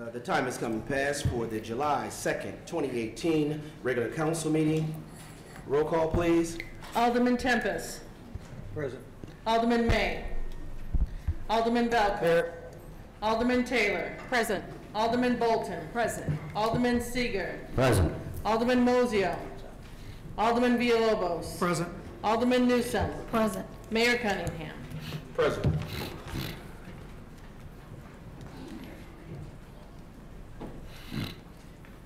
The time has come and passed for the July 2nd, 2018 regular council meeting. Roll call, please. Alderman Tempest. Present. Alderman May. Alderman Velker. Here. Alderman Taylor. Present. Alderman Bolton. Present. Alderman Seager. Present. Alderman Mozio. Alderman Villalobos. Present. Alderman Newsome. Present. Mayor Cunningham. Present.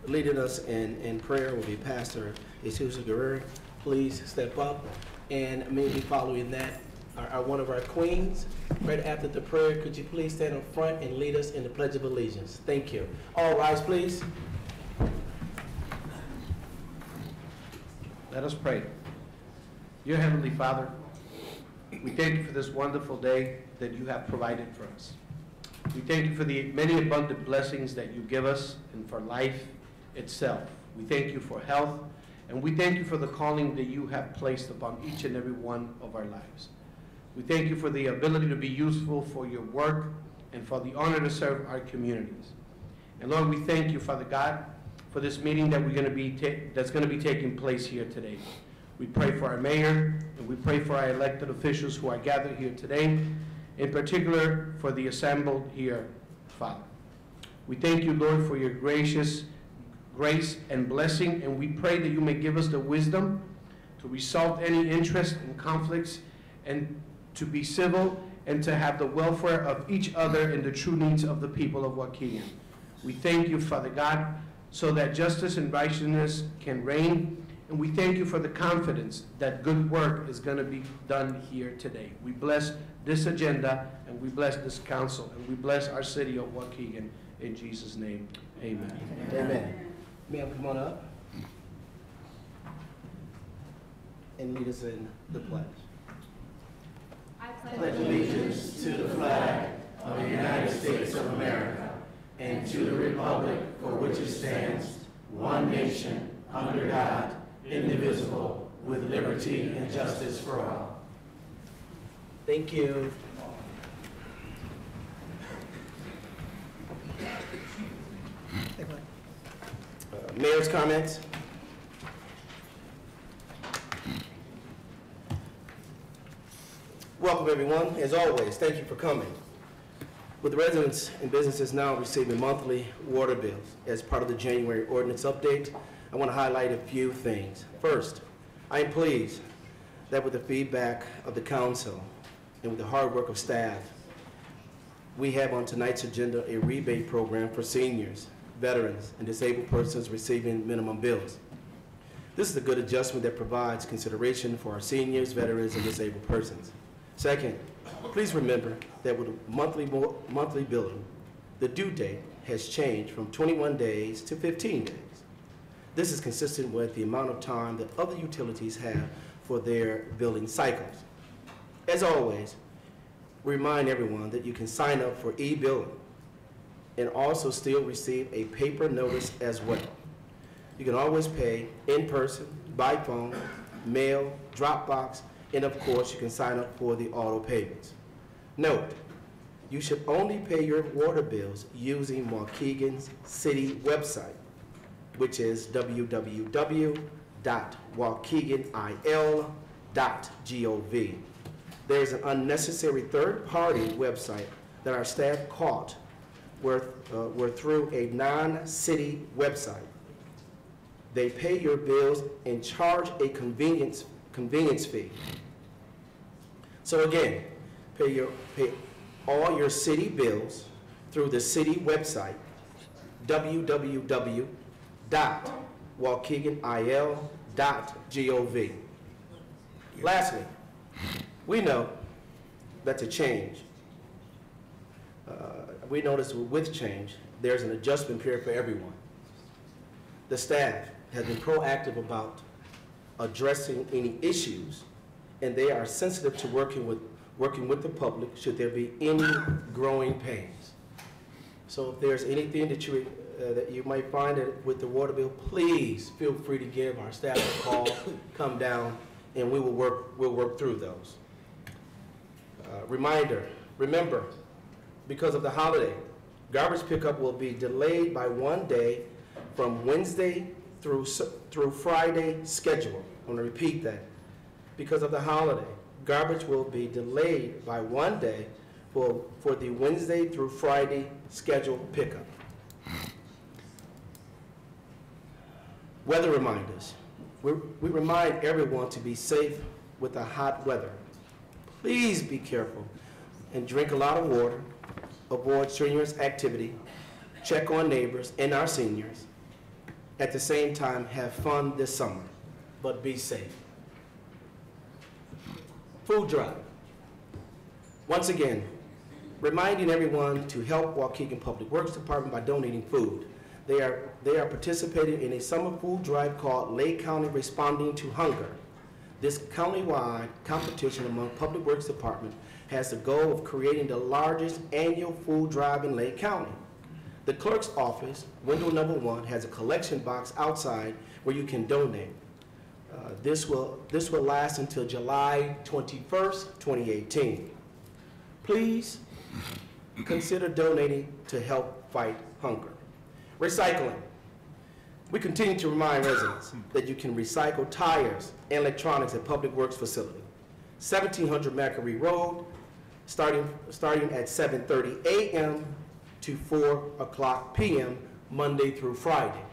Leading us in prayer will be Pastor Jesus Guerrero. Please step up, and maybe following that are one of our queens. Right after the prayer, could you please stand up front and lead us in the Pledge of Allegiance? Thank you. All rise, please. Let us pray. Dear Heavenly Father, we thank you for this wonderful day that you have provided for us. We thank you for the many abundant blessings that you give us and for life itself. We thank you for health, and we thank you for the calling that you have placed upon each and every one of our lives. We thank you for the ability to be useful for your work and for the honor to serve our communities. And Lord, we thank you, Father God, for this meeting that that's going to be taking place here today. We pray for our mayor, and we pray for our elected officials who are gathered here today, in particular for the assembled here, Father. We thank you, Lord, for your grace and blessing, and we pray that you may give us the wisdom to resolve any interest and conflicts, and to be civil, and to have the welfare of each other and the true needs of the people of Waukegan. We thank you, Father God, so that justice and righteousness can reign, and we thank you for the confidence that good work is going to be done here today. We bless this agenda, and we bless this council, and we bless our city of Waukegan. In Jesus' name, amen. Amen. Ma'am, come on up and lead us in the pledge. I pledge allegiance to the flag of the United States of America and to the republic for which it stands, one nation, under God, indivisible, with liberty and justice for all. Thank you. Mayor's comments. Welcome, everyone. As always, thank you for coming. With residents and businesses now receiving monthly water bills as part of the January ordinance update, I want to highlight a few things. First, I am pleased that with the feedback of the council and with the hard work of staff, we have on tonight's agenda a rebate program for seniors, veterans, and disabled persons receiving minimum bills. This is a good adjustment that provides consideration for our seniors, veterans, and disabled persons. Second, please remember that with monthly billing, the due date has changed from 21 days to 15 days. This is consistent with the amount of time that other utilities have for their billing cycles. As always, we remind everyone that you can sign up for e-billing and also still receive a paper notice as well. You can always pay in person, by phone, mail, Dropbox, and of course you can sign up for the auto payments. Note, you should only pay your water bills using Waukegan's city website, which is www.waukeganil.gov. There's an unnecessary third-party website that our staff caught were through a non-city website. They pay your bills and charge a convenience fee. So again, pay all your city bills through the city website, www.waukeganil.gov. Lastly, we know that's a change. We notice with change, there's an adjustment period for everyone. The staff has been proactive about addressing any issues, and they are sensitive to working with the public should there be any growing pains. So if there's anything that you might find with the water bill, please feel free to give our staff a call, come down, and we'll work through those. Remember, because of the holiday, Garbage pickup will be delayed by 1 day from Wednesday through Friday schedule. I'm going to repeat that. Because of the holiday, garbage will be delayed by 1 day for the Wednesday through Friday scheduled pickup. Weather reminders. We remind everyone to be safe with the hot weather. Please be careful and drink a lot of water. Avoid strenuous activity. Check on neighbors and our seniors. At the same time, have fun this summer, but be safe. Food drive. Once again, reminding everyone to help Waukegan Public Works Department by donating food. They are participating in a summer food drive called Lake County Responding to Hunger. This countywide competition among Public Works Department has the goal of creating the largest annual food drive in Lake County. The clerk's office, window number 1, has a collection box outside where you can donate. This will last until July 21st, 2018. Please consider donating to help fight hunger. Recycling. We continue to remind residents that you can recycle tires and electronics at Public Works facility. 1700 Macquarie Road, starting at 7:30 a.m. to 4 o'clock p.m. Monday through Friday.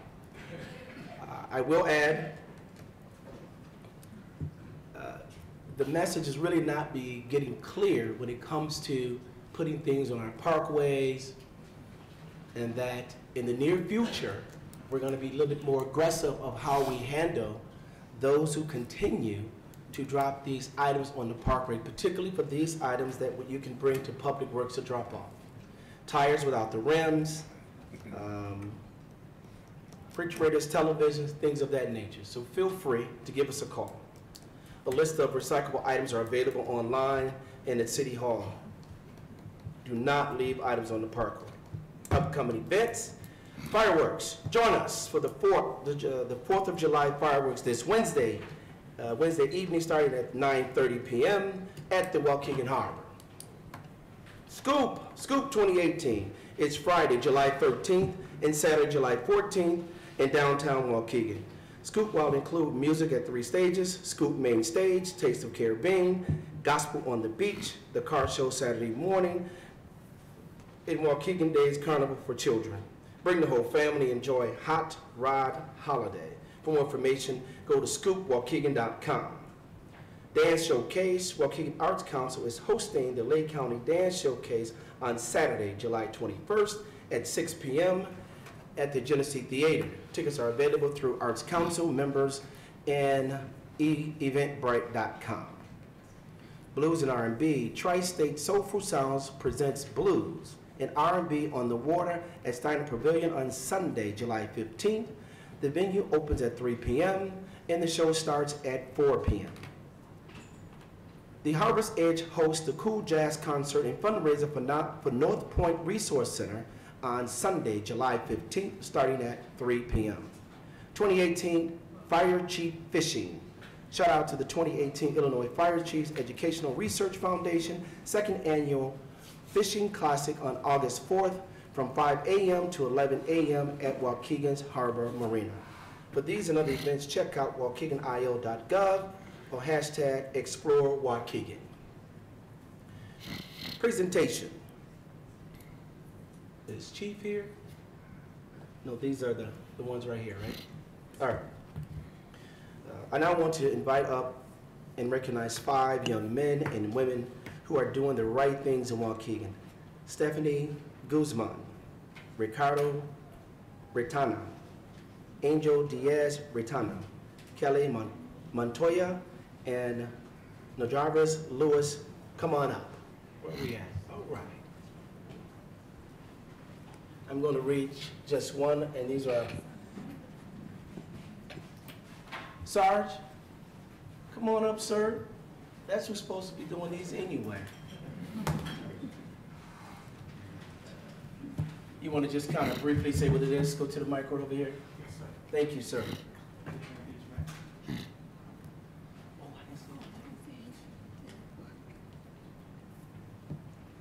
I will add, the message is really not getting clear when it comes to putting things on our parkways, and that in the near future, we're going to be a little bit more aggressive of how we handle those who continue to drop these items on the parkway, particularly for these items that you can bring to Public Works to drop off. Tires without the rims, refrigerators, televisions, things of that nature. So feel free to give us a call. A list of recyclable items are available online and at City Hall. Do not leave items on the parkway. Upcoming events, fireworks. Join us for the 4th of July fireworks this Wednesday evening starting at 9:30 p.m. at the Waukegan Harbor. Scoop 2018. It's Friday, July 13th and Saturday, July 14th in downtown Waukegan. Scoop will include music at 3 stages, Scoop main stage, Taste of Caribbean, Gospel on the Beach, the car show Saturday morning, and Waukegan Days Carnival for children. Bring the whole family, enjoy Hot Rod Holiday. For more information, go to scoopwaukegan.com. Dance Showcase. Waukegan Arts Council is hosting the Lake County Dance Showcase on Saturday, July 21st at 6 p.m. at the Genesee Theater. Tickets are available through Arts Council members and eventbrite.com. Blues and R&B. Tri-State Soulful Sounds presents Blues and R&B on the Water at Steiner Pavilion on Sunday, July 15th. The venue opens at 3 p.m. and the show starts at 4 p.m. The Harbor's Edge hosts the Cool Jazz Concert and fundraiser for North Point Resource Center on Sunday, July 15th, starting at 3 p.m. 2018 Fire Chief Fishing. Shout out to the 2018 Illinois Fire Chiefs Educational Research Foundation, 2nd Annual Fishing Classic on August 4th from 5 a.m. to 11 a.m. at Waukegan's Harbor Marina. For these and other events, check out waukeganio.gov or hashtag Explore Waukegan. Presentation. Is Chief here? No, these are the ones right here, right? All right. I now want to invite up and recognize 5 young men and women who are doing the right things in Waukegan. Stephanie Guzman, Ricardo Retana, Angel Diaz Retana, Kelly Montoya, and Najarvis Lewis. Come on up. Where are we at? All right. I'm going to read just one, and these are Sarge, come on up, sir. That's who's supposed to be doing these anyway. You want to just kind of briefly say what it is? Go to the mic right over here. Yes, sir. Thank you, sir.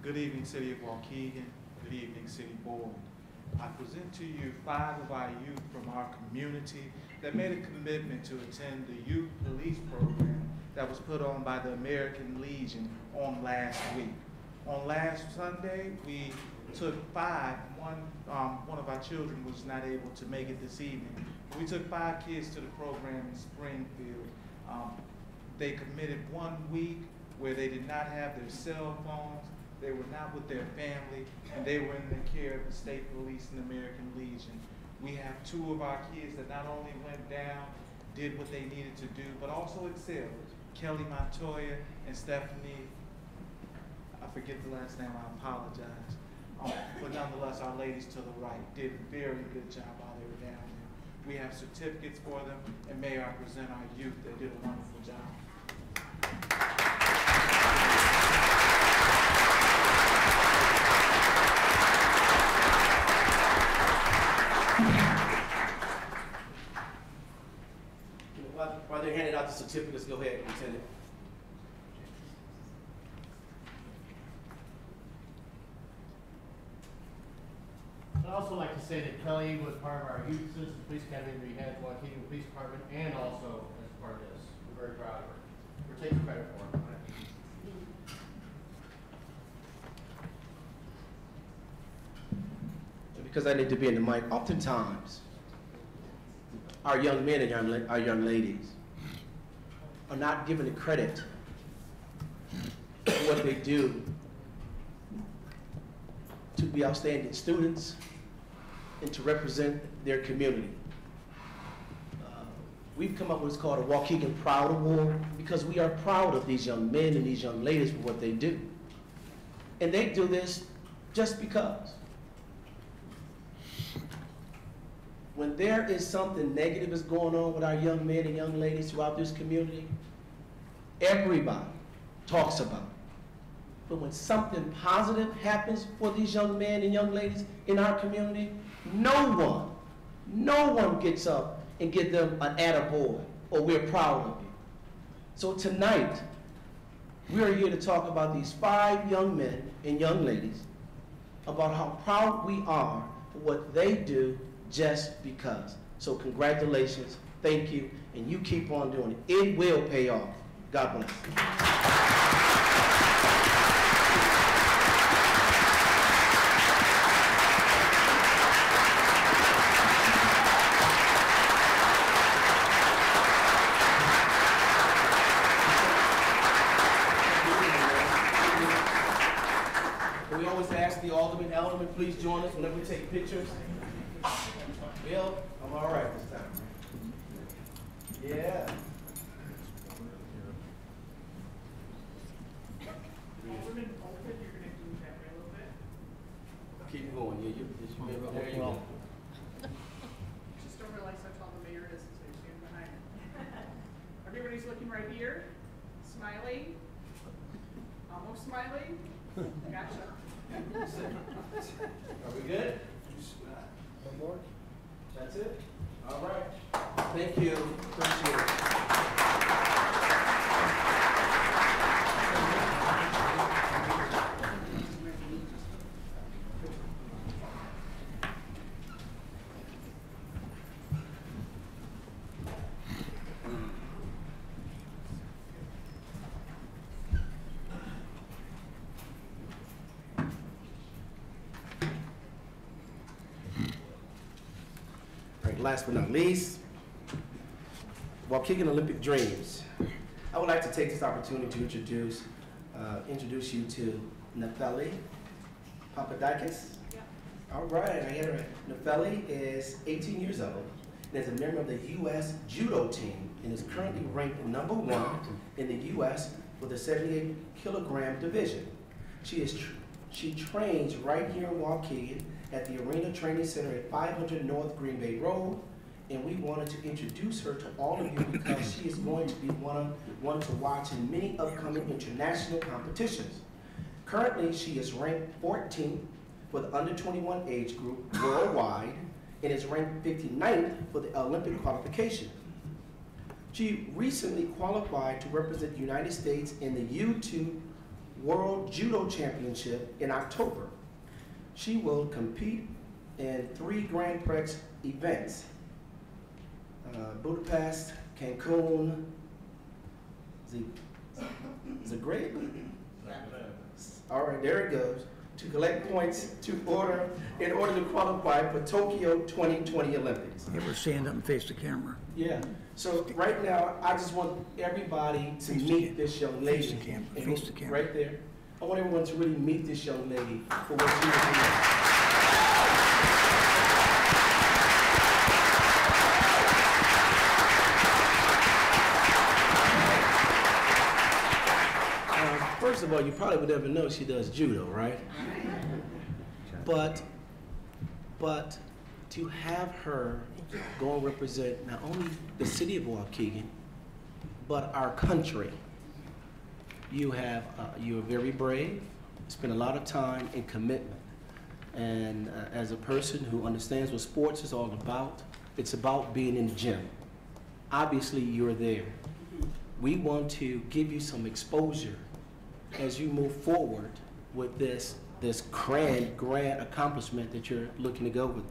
Good evening, City of Waukegan. Good Good evening, City Board. I present to you 5 of our youth from our community that made a commitment to attend the youth police program that was put on by the American Legion on last week. On last Sunday, we took 5. One of our children was not able to make it this evening. We took 5 kids to the program in Springfield. They committed 1 week where they did not have their cell phones, they were not with their family, and they were in the care of the state police and the American Legion. We have 2 of our kids that not only went down, did what they needed to do, but also excelled. Kelly Montoya and Stephanie, I forget the last name, I apologize. But nonetheless, our ladies to the right did a very good job while they were down there. We have certificates for them, and may I present our youth that did a wonderful job. While they're handing out the certificates, go ahead, Lieutenant. I'd also like to say that Kelly was part of our Youth Citizen Police Academy we had at Waukegan Police Department, and also as part of this. We're very proud of her. We're taking credit for her. Because I need to be in the mic, oftentimes, our young men and our young ladies are not given the credit for what they do to be outstanding students and to represent their community. We've come up with what's called a Waukegan Proud Award because we are proud of these young men and these young ladies for what they do. And they do this just because. When there is something negative is going on with our young men and young ladies throughout this community, everybody talks about it. But when something positive happens for these young men and young ladies in our community, no one gets up and give them an attaboy or we're proud of you. So tonight, we are here to talk about these 5 young men and young ladies, about how proud we are for what they do just because. So congratulations, thank you, and you keep on doing it. It will pay off. God bless. We always ask the alderman, please join us whenever we take pictures. Bill, I'm all right this time. Yeah. Alderman Bolton, you're going to do that way a little bit. Keep going. Yeah, there you go. Just don't realize how tall the mayor is, so you're standing behind him. Everybody's looking right here, smiling, almost smiling. Gotcha. Are we good? One more? That's it? All right. Thank you. Appreciate it. Last but not least, Waukegan Olympic Dreams. I would like to take this opportunity to introduce you to Nefeli Papadakis. Yeah. All right, I get it right. Nefeli is 18 years old and is a member of the U.S. Judo team and is currently ranked #1 in the U.S. for the 78-kilogram division. She trains right here in Waukegan at the Arena Training Center at 500 North Green Bay Road, and we wanted to introduce her to all of you because she is going to be one to watch in many upcoming international competitions. Currently, she is ranked 14th for the under 21 age group worldwide and is ranked 59th for the Olympic qualification. She recently qualified to represent the United States in the U2 World Judo Championship in October. She will compete in 3 Grand Prix events. Budapest, Cancun, Zagreb? All right, there it goes. To collect points in order to qualify for Tokyo 2020 Olympics. You ever stand up and face the camera? Yeah. So right now, I just want everybody to meet this young lady. Face the camera. And Face the camera. right there. I want everyone to really meet this young lady for what she is doing. First of all, you probably would never know she does judo, right? But to have her go and represent not only the city of Waukegan, but our country. You are very brave, spend a lot of time and commitment. And as a person who understands what sports is all about, it's about being in the gym. Obviously, you're there. We want to give you some exposure as you move forward with this grand accomplishment that you're looking to go with.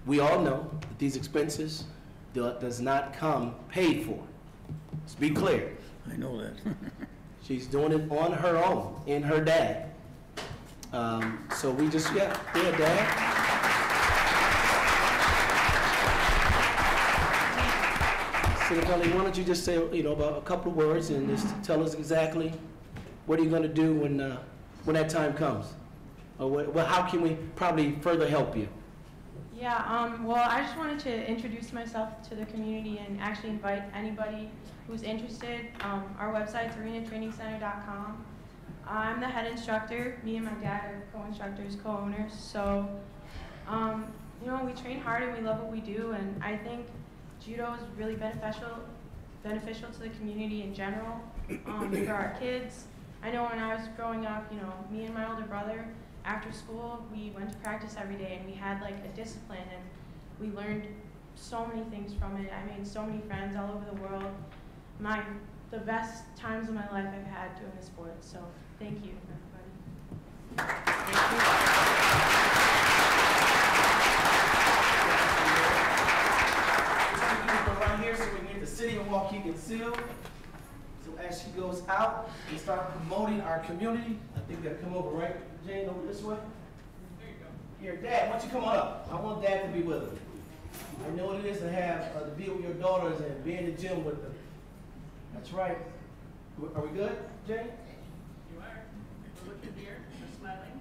We all know that these expenses does not come paid for. Let's be clear. I know that. She's doing it on her own, in her dad. So we just, Dad. Senator Kelly, why don't you just say, about a couple of words and just tell us exactly what are you going to do when that time comes? Or how can we probably further help you? Yeah, well, I just wanted to introduce myself to the community and actually invite anybody who's interested. Our website's arenatrainingcenter.com. I'm the head instructor. Me and my dad are co-instructors, co-owners. So, we train hard and we love what we do, and I think judo is really beneficial to the community in general, for our kids. I know when I was growing up, me and my older brother, after school, we went to practice every day, and we had like a discipline, and we learned so many things from it. I made so many friends all over the world. The best times of my life I've had doing this sport. So thank you, everybody. Right here, so we can get the city of Waukegan sealed. So as she goes out and start promoting our community, I think they'll come over, right, Jane, over this way? There you go. Here, Dad, why don't you come on up? I want Dad to be with us. I know what it is to have to be with your daughters and be in the gym with them. That's right. Are we good, Jane? You are. We're looking here. We're smiling.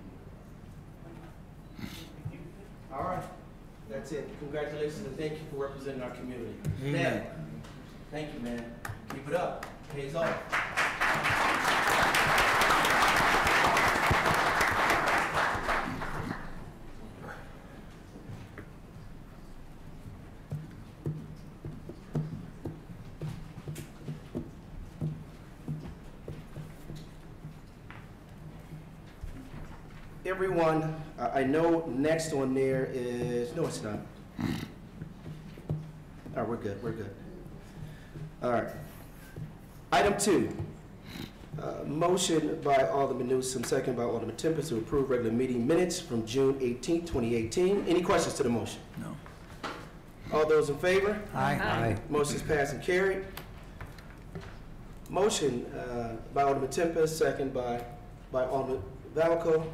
All right. That's it. Congratulations and thank you for representing our community. Amen. Dad, thank you, man. Keep it up. Pays off. Everyone, I know next on there is, no it's not. All right, we're good. All right. Item 2, motion by Alderman Newsom, second by Alderman Tempest to approve regular meeting minutes from June 18, 2018. Any questions to the motion? No. All those in favor? Aye. Motion is passed and carried. Motion by Alderman Tempest, second by Alderman Valco.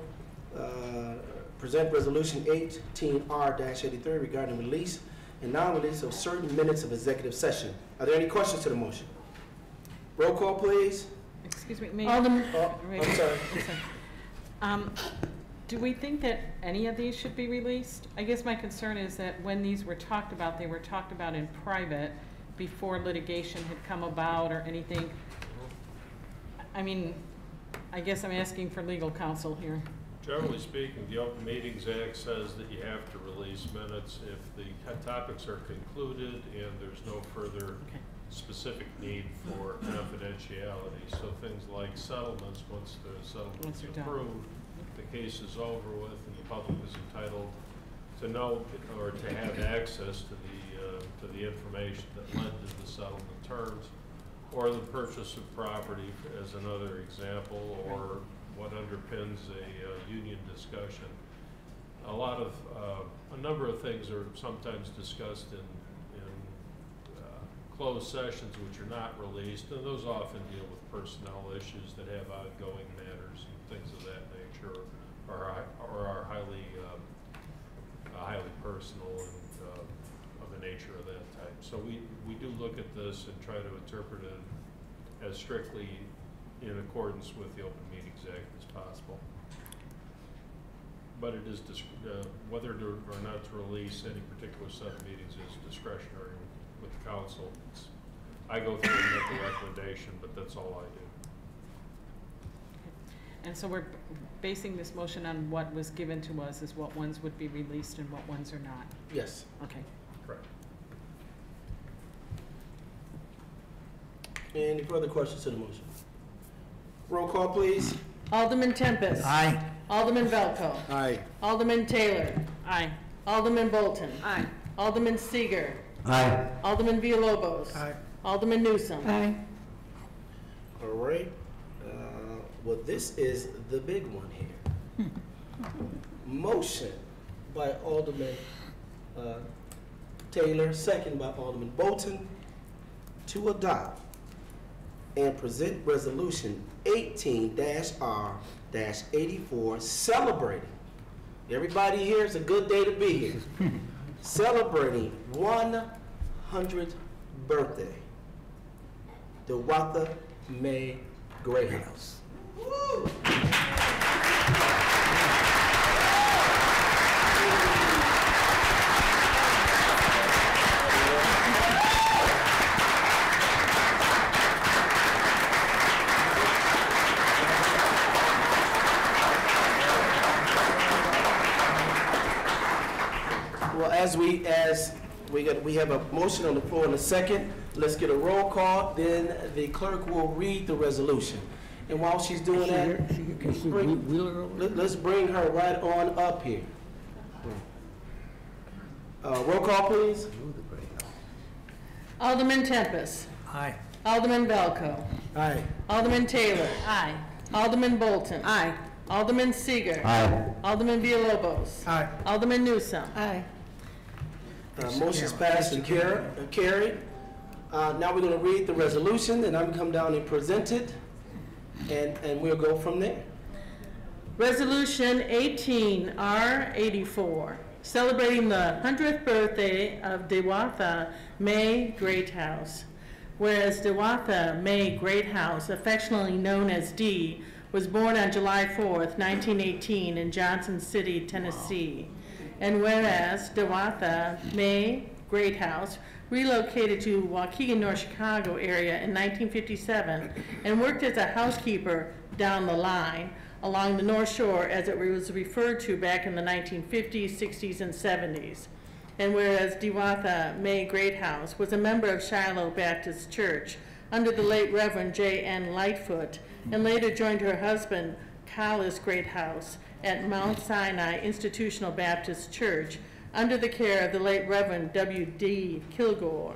Present resolution 18R-83 regarding release and non-release of certain minutes of executive session. Are there any questions to the motion? Roll call, please. Excuse me, Mayor. Alderman, I'm sorry. Do we think that any of these should be released? I guess my concern is that when these were talked about, they were talked about in private before litigation had come about or anything. I mean, I guess I'm asking for legal counsel here. Generally speaking, the Open Meetings Act says that you have to release minutes if the topics are concluded and there's no further specific need for confidentiality. So things like settlements, once the settlement is approved, the case is over with and the public is entitled to know or to have access to the information that led to the settlement terms, or the purchase of property as another example, or what underpins a union discussion. a number of things are sometimes discussed in closed sessions which are not released, and those often deal with personnel issues that have ongoing matters and things of that nature, or are highly personal and of the nature of that type. So we do look at this and try to interpret it as strictly in accordance with the Open Meetings Act as possible. But it is, whether or not to release any particular set of meetings is discretionary with the council. I go through and make a recommendation, but that's all I do. And so we're basing this motion on what was given to us, is what ones would be released and what ones are not? Yes. Okay. Correct. Any further questions to the motion? Roll call, please. Alderman Tempest. Aye. Alderman Velco. Aye. Alderman Taylor. Aye. Alderman Bolton. Aye. Alderman Seager. Aye. Alderman Villalobos. Aye. Alderman Newsome. Aye. All right. Well, this is the big one here. Motion by Alderman Taylor, second by Alderman Bolton, to adopt and present resolution 18-R-84 celebrating. Everybody here, it's a good day to be here. Celebrating 100th birthday. The Watha May Great House. Woo! Well, we have a motion on the floor in a second. Let's get a roll call, then the clerk will read the resolution. And while she's doing that, let's bring her right on up here. Roll call, please. Alderman Tempest. Aye. Alderman Velco. Aye. Alderman Taylor. Aye. Alderman Bolton. Aye. Alderman Seager. Aye. Alderman Villalobos. Aye. Alderman Newsome. Aye. Motion's passed and carried. Now we're going to read the resolution, and I'm going to come down and present it, and we'll go from there. Resolution 18-R-84, celebrating the 100th birthday of Dewatha May Greathouse. Whereas Dewatha May Greathouse, affectionately known as D, was born on July 4th, 1918 in Johnson City, Tennessee. And whereas Dewatha May Greathouse relocated to Waukegan, North Chicago area in 1957 and worked as a housekeeper down the line along the North Shore, as it was referred to back in the 1950s, 60s, and 70s. And whereas Dewatha May Greathouse was a member of Shiloh Baptist Church under the late Reverend J.N. Lightfoot, and later joined her husband, Collis Greathouse, at Mount Sinai Institutional Baptist Church under the care of the late Reverend W.D. Kilgore.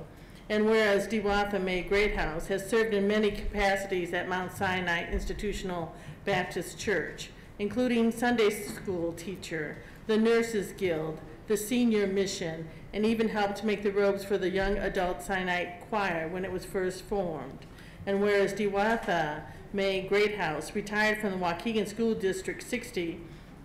And whereas Dewatha May Greathouse has served in many capacities at Mount Sinai Institutional Baptist Church, including Sunday school teacher, the Nurses Guild, the Senior Mission, and even helped make the robes for the young adult Sinai choir when it was first formed. And whereas Dewatha May Greathouse retired from the Waukegan School District 60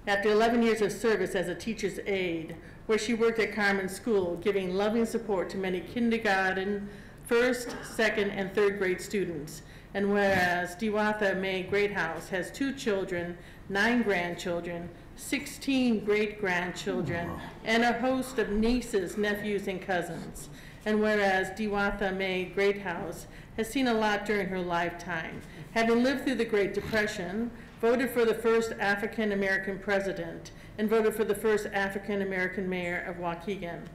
after 11 years of service as a teacher's aide, where she worked at Carmen School, giving loving support to many kindergarten, first, second, and third grade students. And whereas Dewatha May Greathouse has 2 children, 9 grandchildren, 16 great-grandchildren, and a host of nieces, nephews, and cousins. And whereas Dewatha May Greathouse has seen a lot during her lifetime, having lived through the Great Depression, voted for the first African-American president, and voted for the first African-American mayor of Waukegan.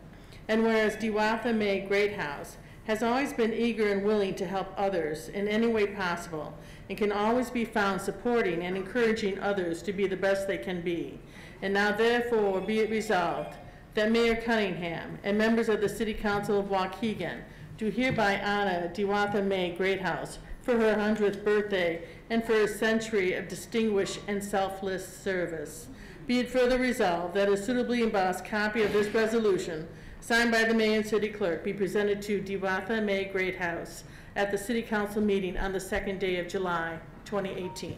And whereas Dewatha May Greathouse has always been eager and willing to help others in any way possible, and can always be found supporting and encouraging others to be the best they can be. And now therefore be it resolved that Mayor Cunningham and members of the City Council of Waukegan do hereby honor Dewatha May Greathouse for her 100th birthday and for a century of distinguished and selfless service. Be it further resolved that a suitably embossed copy of this resolution, signed by the mayor and city clerk, be presented to Diwatha May Greathouse at the city council meeting on the 2nd day of July, 2018.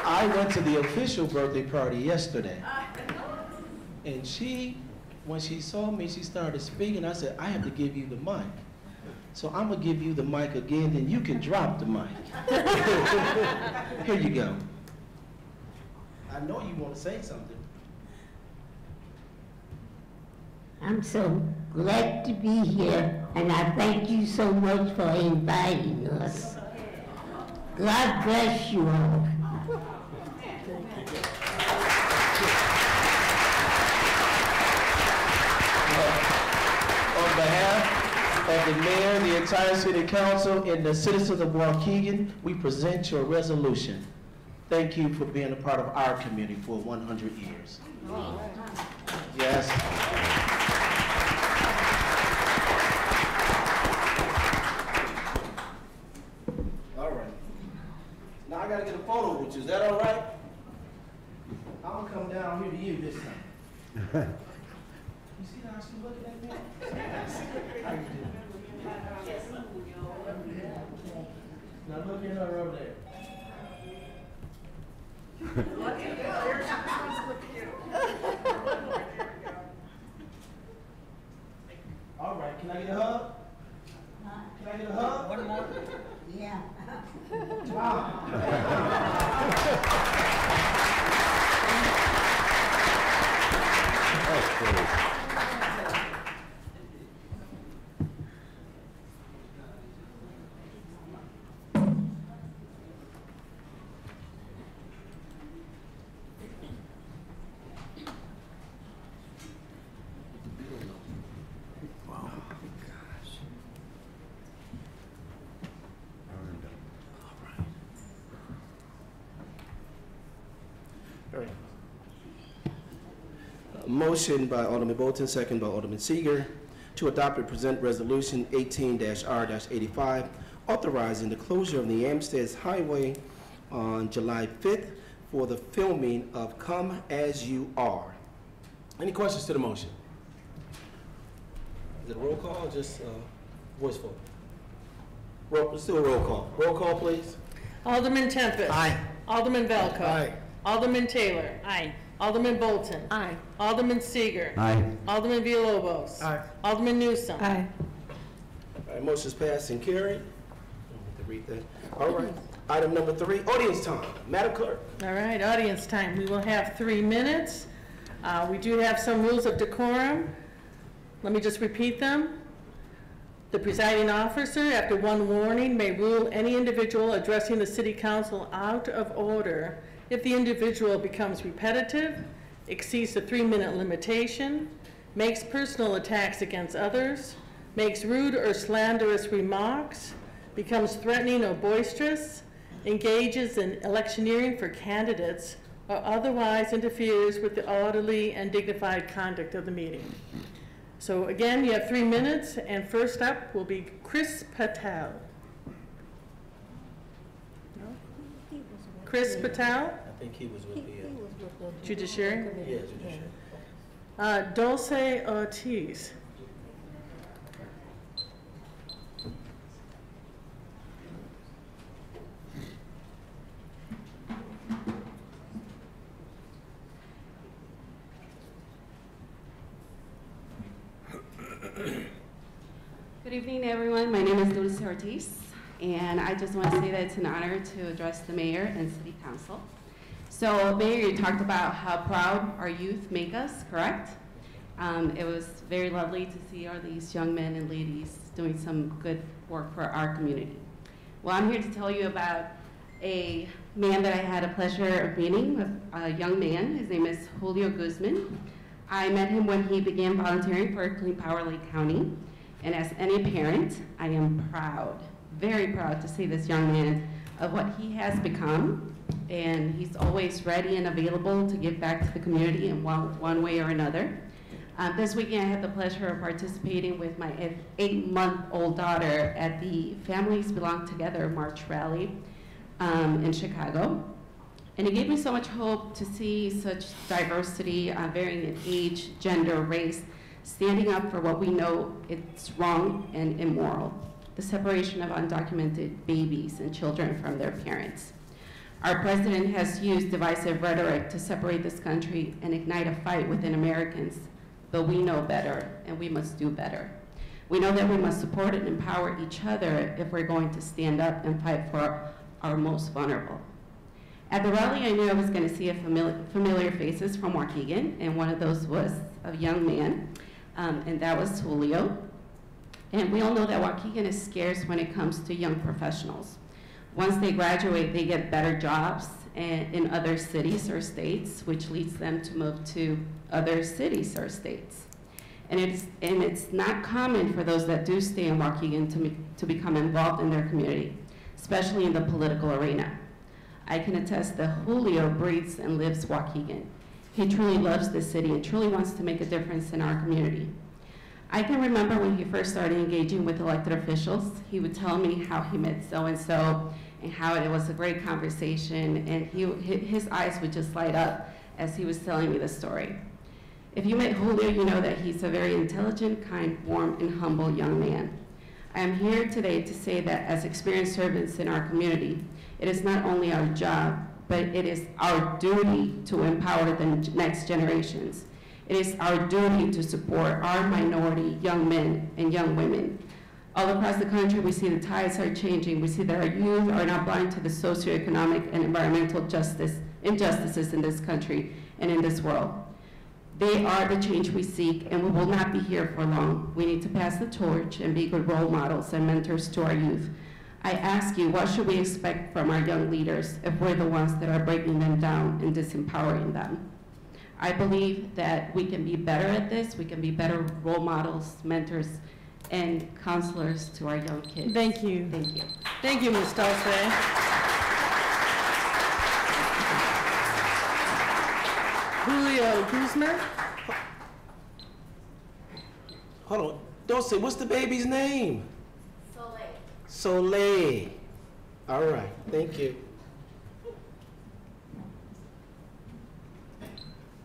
I went to the official birthday party yesterday. And when she saw me, she started speaking. I said, I have to give you the mic. So I'm gonna give you the mic again, then you can drop the mic. Here you go. I know you want to say something. I'm so glad to be here, and I thank you so much for inviting us. God bless you all. On behalf of the mayor, the entire city council, and the citizens of Waukegan, we present your resolution. Thank you for being a part of our community for 100 years. Yes. All right. Now I gotta get a photo with you. Is that all right? I'm gonna come down here to you this time. You see how she's looking at me? How you doing? Now look at her over there. Look at you. There's someone's look at you. All right, can I get a hug? Can I get a hug? One more? Yeah. Motion by Alderman Bolton, second by Alderman Seeger, to adopt and present Resolution 18-R-85, authorizing the closure of the Amstead Highway on July 5th for the filming of Come As You Are. Any questions to the motion? Is it a roll call or just voice vote? Let's do a roll call. Roll call, please. Alderman Tempest. Aye. Alderman Velco. Aye. Alderman Taylor. Aye. Alderman Bolton. Aye. Alderman Seeger. Aye. Alderman Villalobos. Aye. Alderman Newsome. Aye. All right, motion's passed and carried. I don't have to read that. All right. Item number 3, audience time. Madam Clerk. All right, audience time. We will have 3 minutes. We do have some rules of decorum. Let me just repeat them. The presiding officer, after one warning, may rule any individual addressing the city council out of order if the individual becomes repetitive, exceeds the 3-minute limitation, makes personal attacks against others, makes rude or slanderous remarks, becomes threatening or boisterous, engages in electioneering for candidates, or otherwise interferes with the orderly and dignified conduct of the meeting. So again, you have 3 minutes, and first up will be Chris Patel. Chris Patel, I think he was with the judiciary. yeah, judiciary. Dulce Ortiz. Good evening, everyone. My name is Dulce Ortiz, and I just want to say that it's an honor to address the mayor and city council. So, Mayor, you talked about how proud our youth make us, correct? It was very lovely to see all these young men and ladies doing some good work for our community. Well, I'm here to tell you about a man that I had a pleasure of meeting, a young man. His name is Julio Guzman. I met him when he began volunteering for Clean Power Lake County. And as any parent, I am proud, very proud to see this young man of what he has become and he's always ready and available to give back to the community in one way or another. This weekend, I had the pleasure of participating with my 8-month-old daughter at the Families Belong Together March Rally in Chicago. And it gave me so much hope to see such diversity, varying in age, gender, race, standing up for what we know it's wrong and immoral, the separation of undocumented babies and children from their parents. Our president has used divisive rhetoric to separate this country and ignite a fight within Americans, but we know better, and we must do better. We know that we must support and empower each other if we're going to stand up and fight for our most vulnerable. At the rally, I knew I was going to see familiar faces from Waukegan, and one of those was a young man, and that was Julio. And we all know that Waukegan is scarce when it comes to young professionals. Once they graduate, they get better jobs in other cities or states, which leads them to move to other cities or states. And it's not common for those that do stay in Waukegan to become involved in their community, especially in the political arena. I can attest that Julio breathes and lives Waukegan. He truly loves this city and truly wants to make a difference in our community. I can remember when he first started engaging with elected officials, he would tell me how he met so-and-so and how it was a great conversation, and his eyes would just light up as he was telling me the story. If you met Julio, you know that he's a very intelligent, kind, warm, and humble young man. I am here today to say that as experienced servants in our community, it is not only our job, but it is our duty to empower the next generations. It is our duty to support our minority young men and young women. All across the country, we see the tides are changing. We see that our youth are not blind to the socioeconomic and environmental injustices in this country and in this world. They are the change we seek, and we will not be here for long. We need to pass the torch and be good role models and mentors to our youth. I ask you, what should we expect from our young leaders if we're the ones that are breaking them down and disempowering them? I believe that we can be better at this. We can be better role models, mentors, and counselors to our young kids. Thank you. Thank you. Thank you, Ms. Dulce. Julio Guzman. Hold on. Dulce, what's the baby's name? Soleil. All right. Thank you.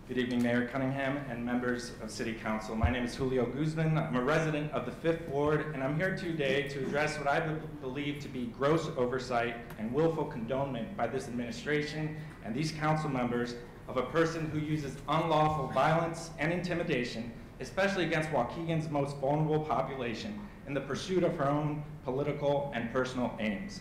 Good evening, Mayor Cunningham and members of City Council. My name is Julio Guzman. I'm a resident of the 5th Ward, and I'm here today to address what I believe to be gross oversight and willful condonement by this administration and these council members of a person who uses unlawful violence and intimidation, especially against Waukegan's most vulnerable population, in the pursuit of her own political and personal aims.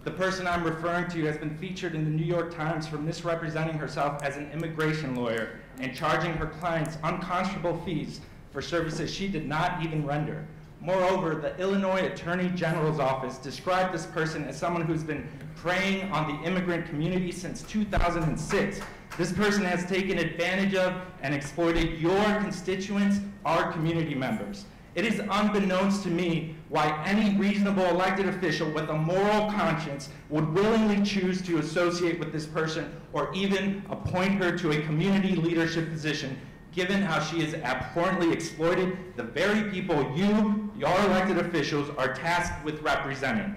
The person I'm referring to has been featured in the New York Times for misrepresenting herself as an immigration lawyer and charging her clients unconscionable fees for services she did not even render. Moreover, the Illinois Attorney General's office described this person as someone who's been preying on the immigrant community since 2006. This person has taken advantage of and exploited your constituents, our community members. It is unbeknownst to me why any reasonable elected official with a moral conscience would willingly choose to associate with this person or even appoint her to a community leadership position, given how she has abhorrently exploited the very people you, your elected officials, are tasked with representing.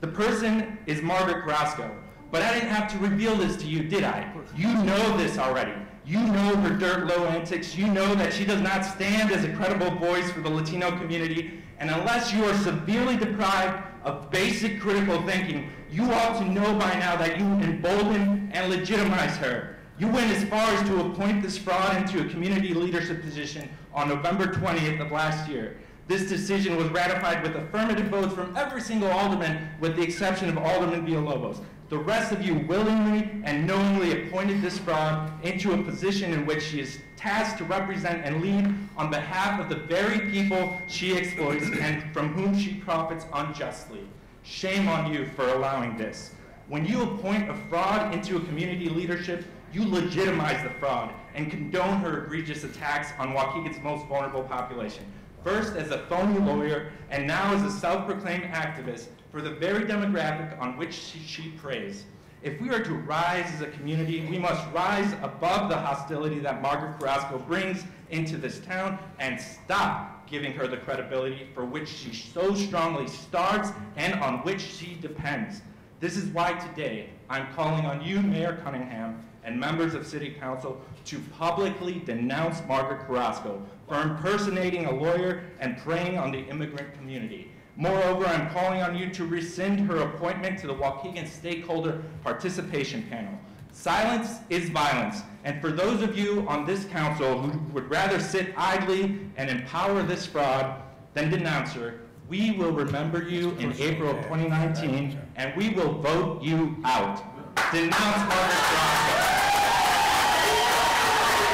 The person is Margaret Grosco, but I didn't have to reveal this to you, did I? You know this already. You know her dirt low antics. You know that she does not stand as a credible voice for the Latino community. And unless you are severely deprived of basic critical thinking, you ought to know by now that you embolden and legitimize her. You went as far as to appoint this fraud into a community leadership position on November 20th of last year. This decision was ratified with affirmative votes from every single alderman, with the exception of Alderman Villalobos. The rest of you willingly and knowingly appointed this fraud into a position in which she is tasked to represent and lead on behalf of the very people she exploits and from whom she profits unjustly. Shame on you for allowing this. When you appoint a fraud into a community leadership, you legitimize the fraud and condone her egregious attacks on Waukegan's most vulnerable population. First as a phony lawyer, and now as a self-proclaimed activist for the very demographic on which she preys. If we are to rise as a community, we must rise above the hostility that Margaret Carrasco brings into this town and stop giving her the credibility for which she so strongly starves and on which she depends. This is why today I'm calling on you, Mayor Cunningham, and members of City Council to publicly denounce Margaret Carrasco for impersonating a lawyer and preying on the immigrant community. Moreover, I'm calling on you to rescind her appointment to the Waukegan Stakeholder Participation Panel. Silence is violence, and for those of you on this council who would rather sit idly and empower this fraud than denounce her, we will remember you in April of 2019, and we will vote you out. Denounce Margaret Carrasco.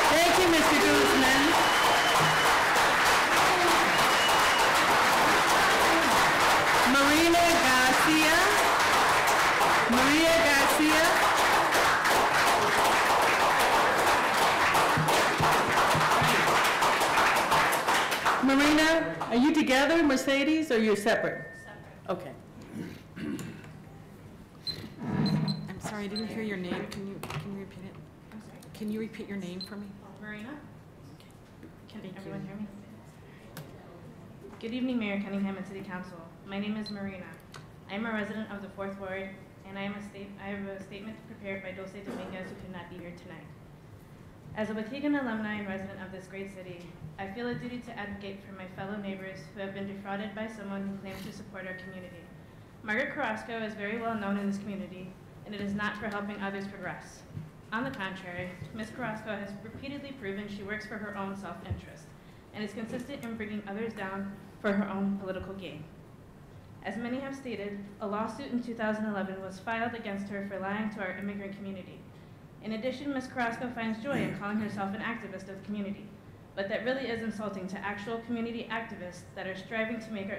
Thank you, Mr. Guzman. Maria Garcia. Marina, are you together, Mercedes, or you're separate? Separate. Okay. I'm sorry, I didn't hear your name. Can you repeat it? I'm sorry. Can you repeat your name for me? Marina? Can Thank everyone you. hear me? Good evening, Mayor Cunningham and City Council. My name is Marina. I am a resident of the 4th Ward, and I have a statement prepared by Dulce Dominguez, who could not be here tonight. As a Waukegan alumni and resident of this great city, I feel a duty to advocate for my fellow neighbors who have been defrauded by someone who claims to support our community. Margaret Carrasco is very well known in this community, and it is not for helping others progress. On the contrary, Ms. Carrasco has repeatedly proven she works for her own self-interest and is consistent in bringing others down for her own political gain. As many have stated, a lawsuit in 2011 was filed against her for lying to our immigrant community. In addition, Ms. Carrasco finds joy in calling herself an activist of the community, but that really is insulting to actual community activists that are striving to make our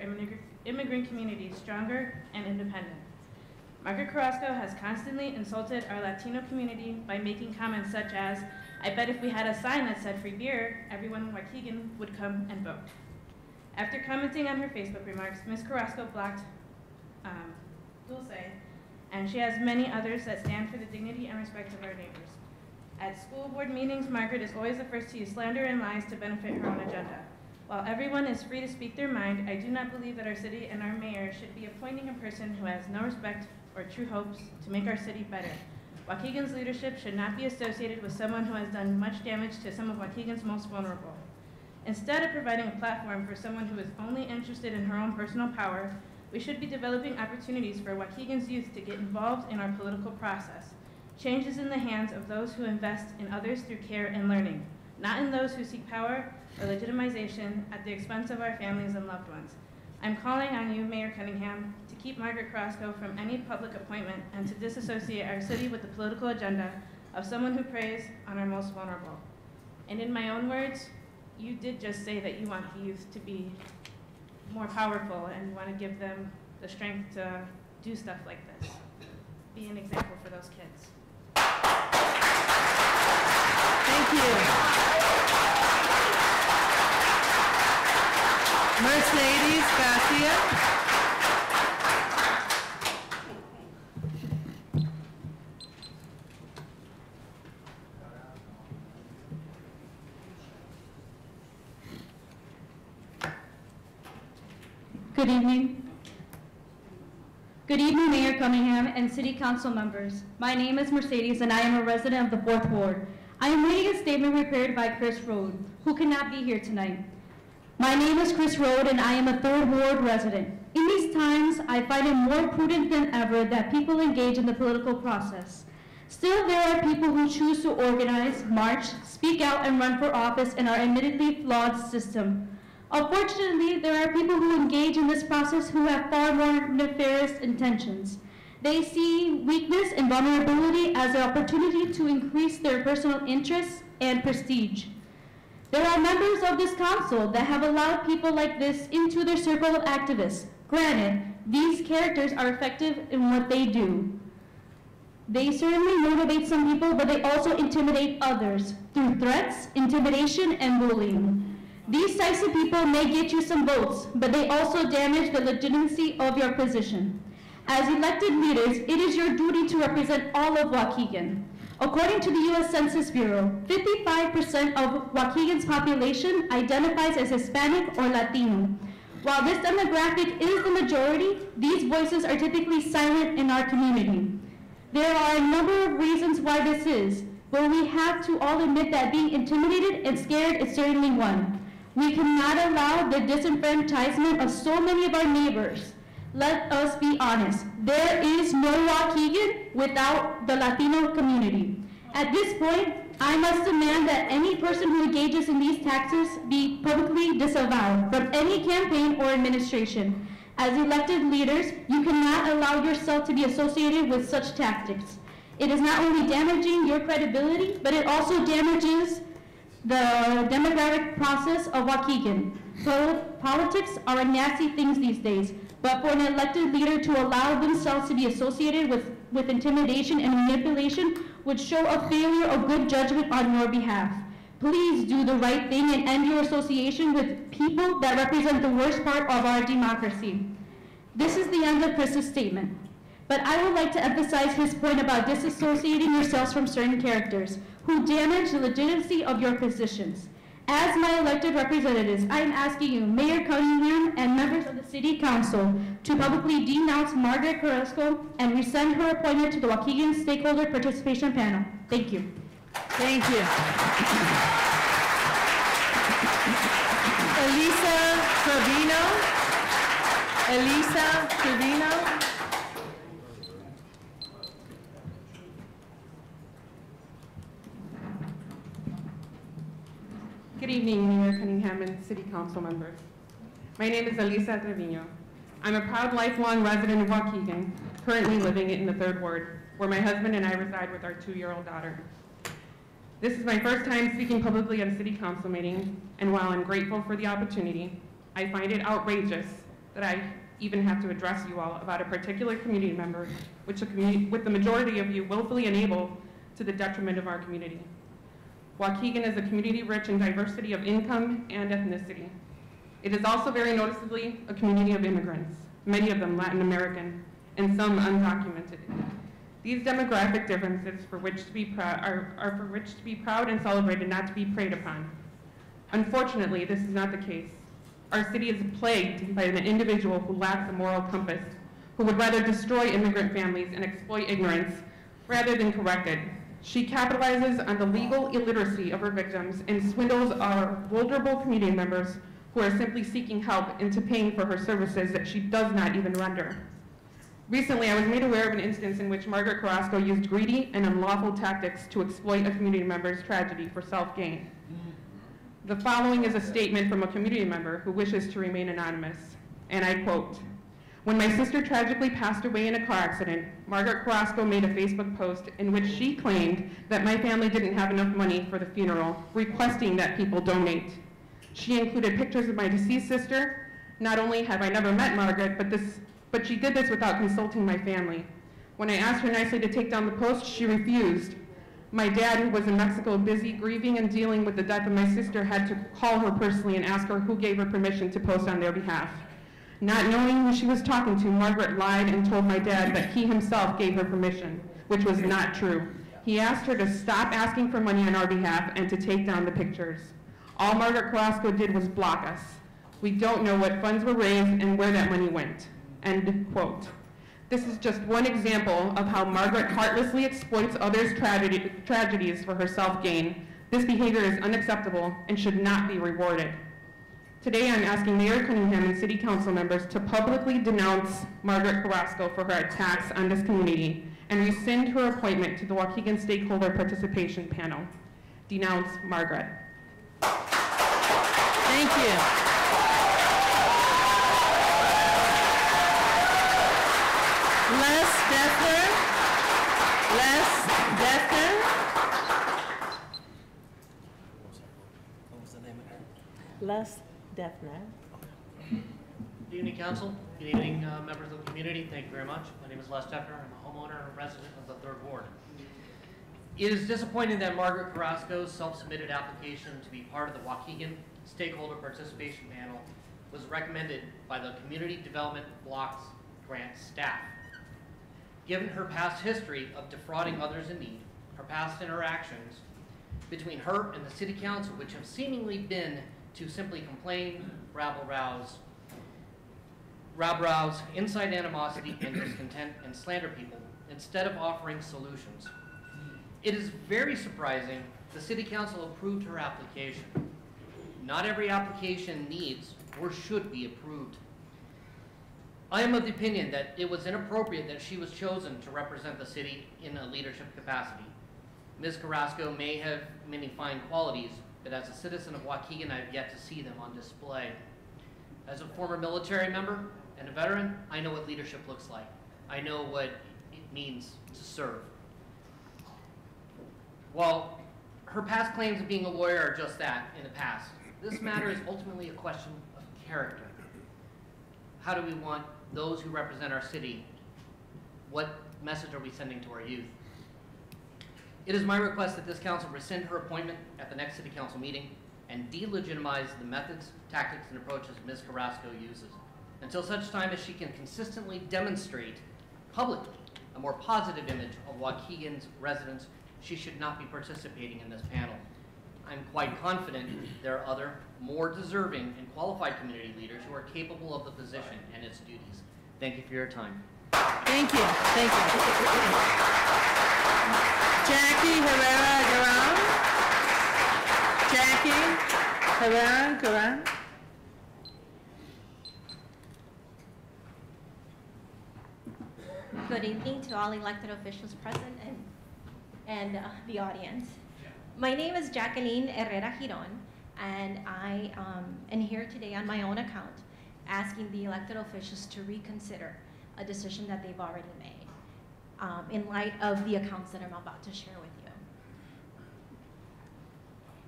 immigrant community stronger and independent. Margaret Carrasco has constantly insulted our Latino community by making comments such as, "I bet if we had a sign that said free beer, everyone in Waukegan would come and vote." After commenting on her Facebook remarks, Ms. Carrasco blocked Dulce, and she has many others that stand for the dignity and respect of our neighbors. At school board meetings, Margaret is always the first to use slander and lies to benefit her own agenda. While everyone is free to speak their mind, I do not believe that our city and our mayor should be appointing a person who has no respect or true hopes to make our city better. Waukegan's leadership should not be associated with someone who has done much damage to some of Waukegan's most vulnerable. Instead of providing a platform for someone who is only interested in her own personal power, we should be developing opportunities for Waukegan's youth to get involved in our political process. Change is in the hands of those who invest in others through care and learning, not in those who seek power or legitimization at the expense of our families and loved ones. I'm calling on you, Mayor Cunningham, to keep Margaret Carrasco from any public appointment and to disassociate our city with the political agenda of someone who preys on our most vulnerable. And in my own words, you did just say that you want the youth to be more powerful and you want to give them the strength to do stuff like this. Be an example for those kids. Thank you. Mercedes Garcia. Good evening. Good evening, Mayor Cunningham and City Council members. My name is Mercedes and I am a resident of the 4th Ward. I am reading a statement prepared by Chris Rode, who cannot be here tonight. My name is Chris Rode and I am a 3rd Ward resident. In these times, I find it more prudent than ever that people engage in the political process. Still, there are people who choose to organize, march, speak out, and run for office in our admittedly flawed system. Unfortunately, there are people who engage in this process who have far more nefarious intentions. They see weakness and vulnerability as an opportunity to increase their personal interests and prestige. There are members of this council that have allowed people like this into their circle of activists. Granted, these characters are effective in what they do. They certainly motivate some people, but they also intimidate others through threats, intimidation, and bullying. These types of people may get you some votes, but they also damage the legitimacy of your position. As elected leaders, it is your duty to represent all of Waukegan. According to the U.S. Census Bureau, 55% of Waukegan's population identifies as Hispanic or Latino. While this demographic is the majority, these voices are typically silent in our community. There are a number of reasons why this is, but we have to all admit that being intimidated and scared is certainly one. We cannot allow the disenfranchisement of so many of our neighbors. Let us be honest. There is no Waukegan without the Latino community. At this point, I must demand that any person who engages in these tactics be publicly disavowed from any campaign or administration. As elected leaders, you cannot allow yourself to be associated with such tactics. It is not only damaging your credibility, but it also damages the demographic process of Waukegan. Politics are a nasty thing these days, but for an elected leader to allow themselves to be associated with intimidation and manipulation would show a failure of good judgment on your behalf. Please do the right thing and end your association with people that represent the worst part of our democracy. This is the end of Chris's statement. But I would like to emphasize his point about disassociating yourselves from certain characters who damage the legitimacy of your positions. As my elected representatives, I am asking you, Mayor Cunningham and members of the City Council, to publicly denounce Margaret Carrasco and rescind her appointment to the Waukegan Stakeholder Participation Panel. Thank you. Thank you. Elisa Trevino. Good evening, Mayor Cunningham and City Council members. My name is Elisa Trevino. I'm a proud lifelong resident of Waukegan, currently living in the 3rd Ward, where my husband and I reside with our 2-year-old daughter. This is my first time speaking publicly at a City Council meeting, and while I'm grateful for the opportunity, I find it outrageous that I even have to address you all about a particular community member, which the majority of you willfully enable to the detriment of our community. Waukegan is a community rich in diversity of income and ethnicity. It is also very noticeably a community of immigrants, many of them Latin American, and some undocumented. These demographic differences are for which to be proud and celebrated, not to be preyed upon. Unfortunately, this is not the case. Our city is plagued by an individual who lacks a moral compass, who would rather destroy immigrant families and exploit ignorance rather than correct it. She capitalizes on the legal illiteracy of her victims and swindles our vulnerable community members who are simply seeking help into paying for her services that she does not even render. Recently, I was made aware of an instance in which Margaret Carrasco used greedy and unlawful tactics to exploit a community member's tragedy for self-gain. The following is a statement from a community member who wishes to remain anonymous, and I quote, "When my sister tragically passed away in a car accident, Margaret Carrasco made a Facebook post in which she claimed that my family didn't have enough money for the funeral, requesting that people donate. She included pictures of my deceased sister. Not only have I never met Margaret, but she did this without consulting my family. When I asked her nicely to take down the post, she refused. My dad, who was in Mexico busy grieving and dealing with the death of my sister, had to call her personally and ask her who gave her permission to post on their behalf. Not knowing who she was talking to, Margaret lied and told my dad that he himself gave her permission, which was not true. He asked her to stop asking for money on our behalf and to take down the pictures. All Margaret Carrasco did was block us. We don't know what funds were raised and where that money went." End quote. This is just one example of how Margaret heartlessly exploits others' tragedies for her self-gain. This behavior is unacceptable and should not be rewarded. Today, I'm asking Mayor Cunningham and City Council members to publicly denounce Margaret Carrasco for her attacks on this community and rescind her appointment to the Waukegan Stakeholder Participation Panel. Denounce Margaret. Thank you. Les Defner. Les Defner. Good evening, Council. Good evening, members of the community. Thank you very much. My name is Les Defner. I'm a homeowner and resident of the 3rd Ward. It is disappointing that Margaret Carrasco's self-submitted application to be part of the Waukegan Stakeholder Participation Panel was recommended by the Community Development Blocks Grant staff. Given her past history of defrauding others in need, her past interactions between her and the city council, which have seemingly been to simply complain, rabble-rouse, incite animosity and discontent, and slander people, instead of offering solutions. It is very surprising the city council approved her application. Not every application needs or should be approved. I am of the opinion that it was inappropriate that she was chosen to represent the city in a leadership capacity. Ms. Carrasco may have many fine qualities, but as a citizen of Waukegan, I have yet to see them on display. As a former military member and a veteran, I know what leadership looks like. I know what it means to serve. While her past claims of being a lawyer are just that, in the past, this matter is ultimately a question of character. How do we want those who represent our city? What message are we sending to our youth? It is my request that this council rescind her appointment at the next city council meeting and delegitimize the methods, tactics, and approaches Ms. Carrasco uses, until such time as she can consistently demonstrate publicly a more positive image of Waukegan's residents. She should not be participating in this panel. I'm quite confident there are other, more deserving and qualified community leaders who are capable of the position and its duties. Thank you for your time. Thank you. Thank you. Jackie Herrera-Garan. Jackie Herrera-Garan. Good evening to all elected officials present and the audience. My name is Jacqueline Herrera Giron, and I am here today on my own account asking the elected officials to reconsider a decision that they've already made in light of the accounts that I'm about to share with you.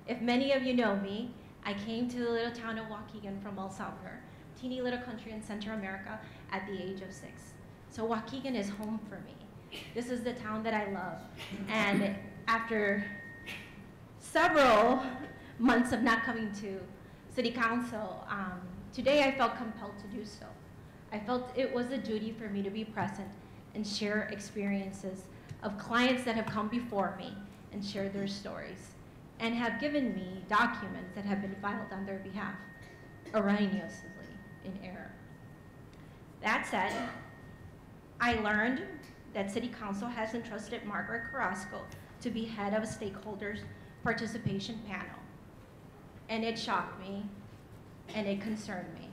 If many of you know me, I came to the little town of Waukegan from El Salvador, teeny little country in Central America, at the age of 6. So Waukegan is home for me. This is the town that I love. And after several months of not coming to city council, today I felt compelled to do so. I felt it was a duty for me to be present and share experiences of clients that have come before me and share their stories and have given me documents that have been filed on their behalf, erroneously in error. That said, I learned that City Council has entrusted Margaret Carrasco to be head of a stakeholders participation panel. And it shocked me and it concerned me.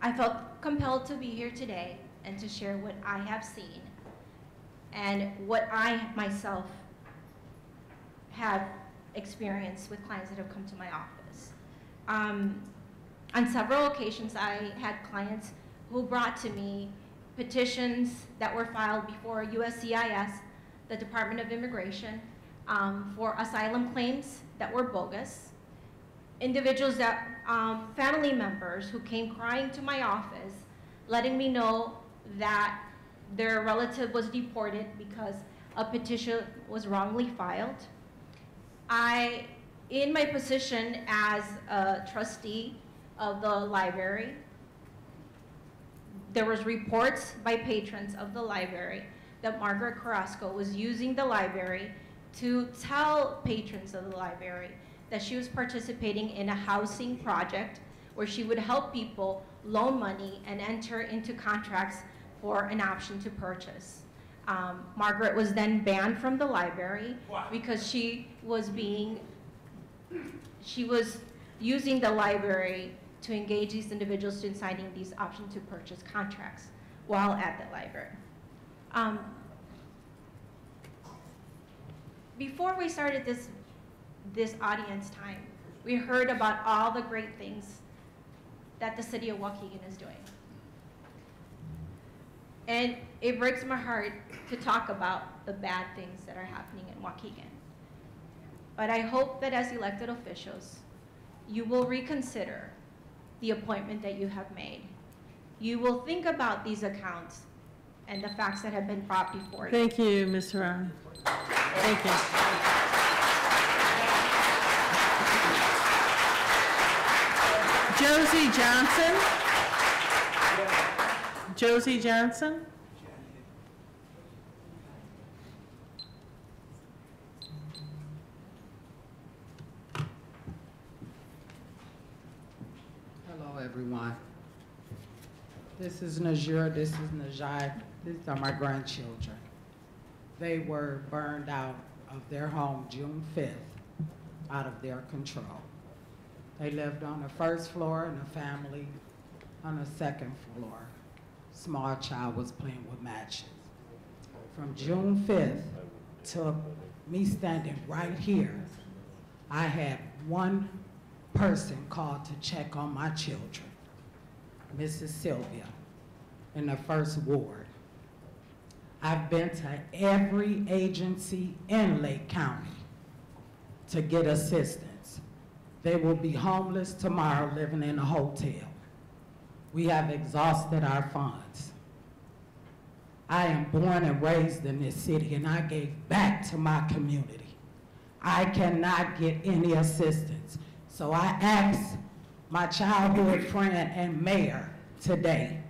I felt compelled to be here today and to share what I have seen and what I myself have experienced with clients that have come to my office. On several occasions, I had clients who brought to me petitions that were filed before USCIS, the Department of Immigration, for asylum claims that were bogus. Individuals that, family members who came crying to my office, letting me know that their relative was deported because a petition was wrongly filed. In my position as a trustee of the library, there was reports by patrons of the library that Margaret Carrasco was using the library to tell patrons of the library that she was participating in a housing project where she would help people loan money and enter into contracts for an option to purchase. Margaret was then banned from the library because she was using the library to engage these individuals in signing these option to purchase contracts while at the library. Before we started this audience time, we heard about all the great things that the city of Waukegan is doing. And it breaks my heart to talk about the bad things that are happening in Waukegan. But I hope that as elected officials, you will reconsider the appointment that you have made. You will think about these accounts and the facts that have been brought before you. Thank you, Ms. Herrera. Thank you. Josie Johnson. Josie Johnson. Hello, everyone. This is Najira, this is Najai. These are my grandchildren. They were burned out of their home June 5th, out of their control. They lived on the first floor and a family on the second floor. Small child was playing with matches. From June 5th to me standing right here, I had one person called to check on my children, Mrs. Sylvia, in the first ward. I've been to every agency in Lake County to get assistance. They will be homeless tomorrow living in a hotel. We have exhausted our funds. I am born and raised in this city and I gave back to my community. I cannot get any assistance. So I asked my childhood friend and mayor today,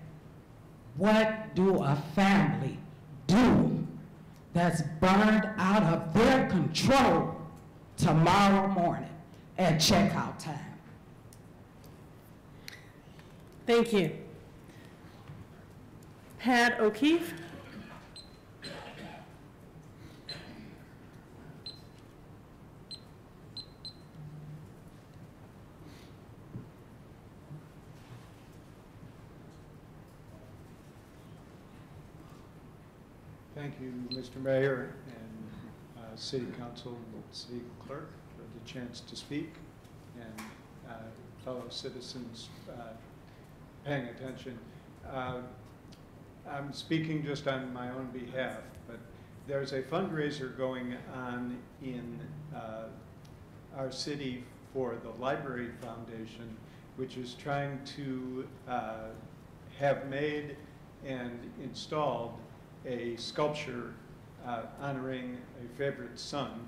what do a family do that's burned out of their control tomorrow morning at checkout time? Thank you. Pat O'Keefe. Thank you, Mr. Mayor and City Council and City Clerk for the chance to speak, and fellow citizens paying attention. I'm speaking just on my own behalf, but there's a fundraiser going on in our city for the Library Foundation, which is trying to have made and installed a sculpture honoring a favorite son,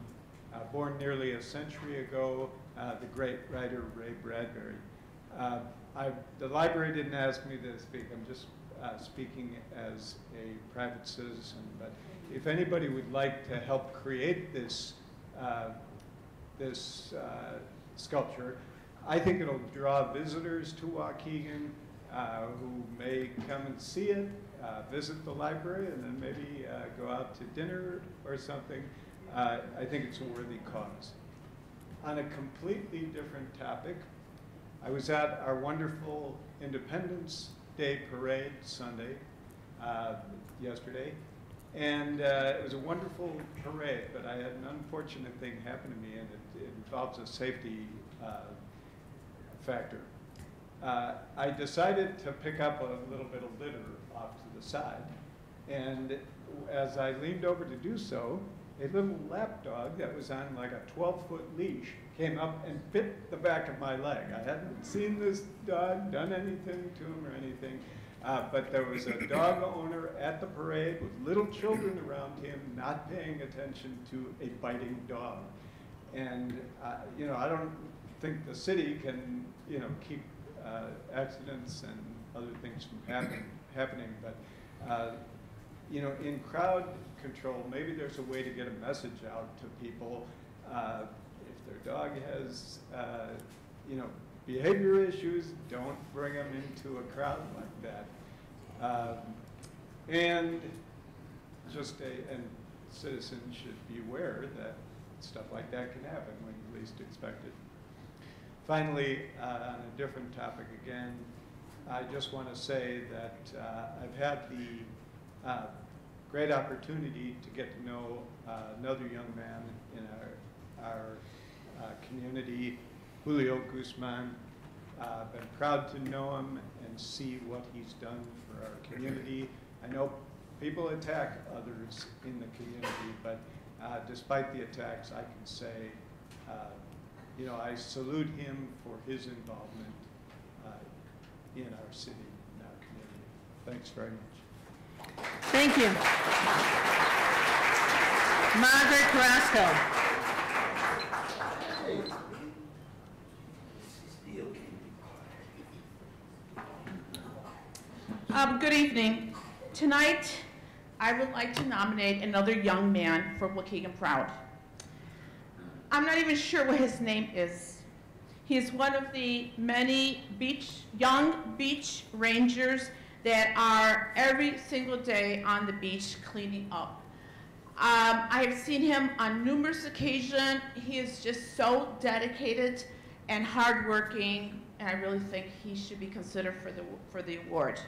born nearly a century ago, the great writer Ray Bradbury. The library didn't ask me to speak. I'm just speaking as a private citizen. But if anybody would like to help create this sculpture, I think it'll draw visitors to Waukegan who may come and see it, visit the library, and then maybe go out to dinner or something. I think it's a worthy cause. On a completely different topic, I was at our wonderful Independence Day parade Sunday, yesterday, and it was a wonderful parade, but I had an unfortunate thing happen to me, and it involves a safety factor. I decided to pick up a little bit of litter off to the side, and as I leaned over to do so, a little lap dog that was on like a 12-foot leash came up and bit the back of my leg. I hadn't seen this dog, done anything to him or anything, but there was a dog owner at the parade with little children around him not paying attention to a biting dog. And you know, I don't think the city can, you know, keep accidents and other things from happening, but you know, in crowd control, maybe there's a way to get a message out to people. If their dog has, you know, behavior issues, don't bring them into a crowd like that. And just and citizens should be aware that stuff like that can happen when you least expect it. Finally, on a different topic again, I just want to say that I've had the great opportunity to get to know another young man in our community, Julio Guzman. I've been proud to know him and see what he's done for our community. I know people attack others in the community, but despite the attacks, I can say, you know, I salute him for his involvement in our city, in our community. Thanks very much. Thank you. Margaret Carrasco. Good evening. Tonight, I would like to nominate another young man for Waukegan Proud. I'm not even sure what his name is. He is one of the many young beach rangers that are every single day on the beach cleaning up. I have seen him on numerous occasions. He is just so dedicated and hardworking, and I really think he should be considered for the award.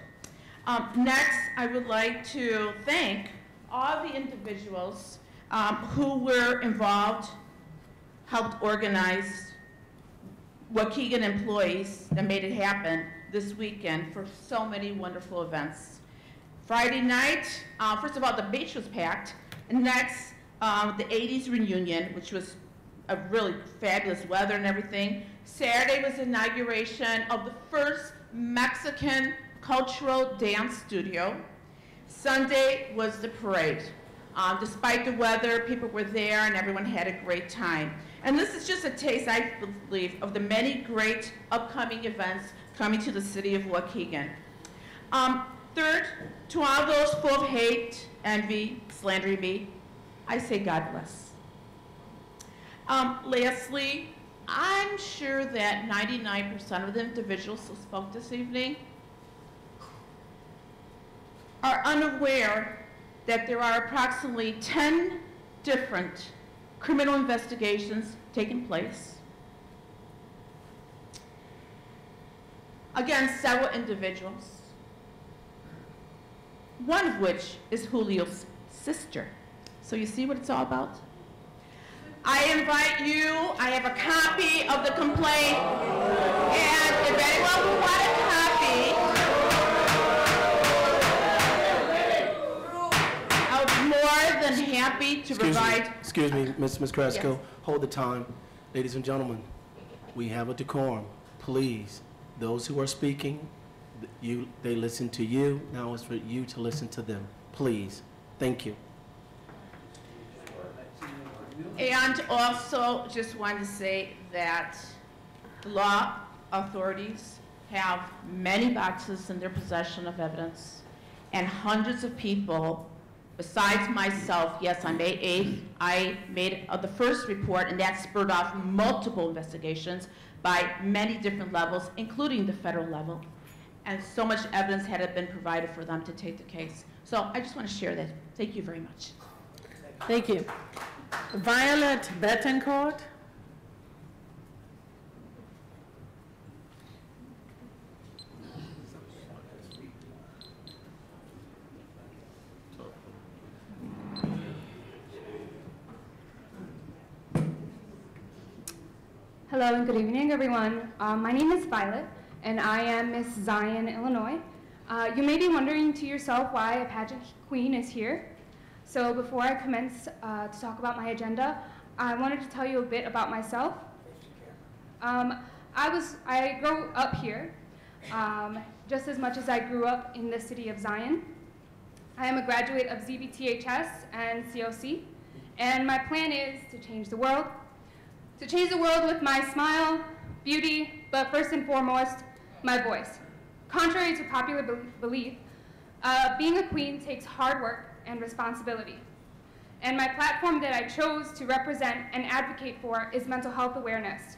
Next, I would like to thank all the individuals who were involved, helped organize, Waukegan employees that made it happen this weekend for so many wonderful events. Friday night, first of all, the beach was packed, and next, the 80s reunion, which was a really fabulous weather and everything. Saturday was the inauguration of the first Mexican cultural dance studio. Sunday was the parade. Despite the weather, people were there and everyone had a great time. And this is just a taste, I believe, of the many great upcoming events coming to the city of Waukegan. Third, to all those full of hate, envy, slandering me, I say God bless. Lastly, I'm sure that 99% of the individuals who spoke this evening are unaware that there are approximately 10 different criminal investigations taking place against several individuals, one of which is Julio's sister. So you see what it's all about? I invite you, I have a copy of the complaint, and if anyone would want a copy, I would be more than happy to provide. Excuse me, Ms. Carrasco, Yes. hold the time. Ladies and gentlemen, we have a decorum. Please, those who are speaking, they listen to you. Now it's for you to listen to them. Please, thank you. And also just want to say that law authorities have many boxes in their possession of evidence, and hundreds of people besides myself. Yes, on May 8th, I made the first report, and that spurred off multiple investigations by many different levels, including the federal level. And so much evidence had been provided for them to take the case. So I just want to share that. Thank you very much. Thank you. Violet Betancourt. Hello and good evening, everyone. My name is Violet, and I am Miss Zion, Illinois. You may be wondering to yourself why a pageant queen is here. So before I commence to talk about my agenda, I wanted to tell you a bit about myself. I grew up here, just as much as I grew up in the city of Zion. I am a graduate of ZBTHS and COC, and my plan is to change the world. To change the world with my smile, beauty, but first and foremost, my voice. Contrary to popular belief, being a queen takes hard work and responsibility. And my platform that I chose to represent and advocate for is mental health awareness.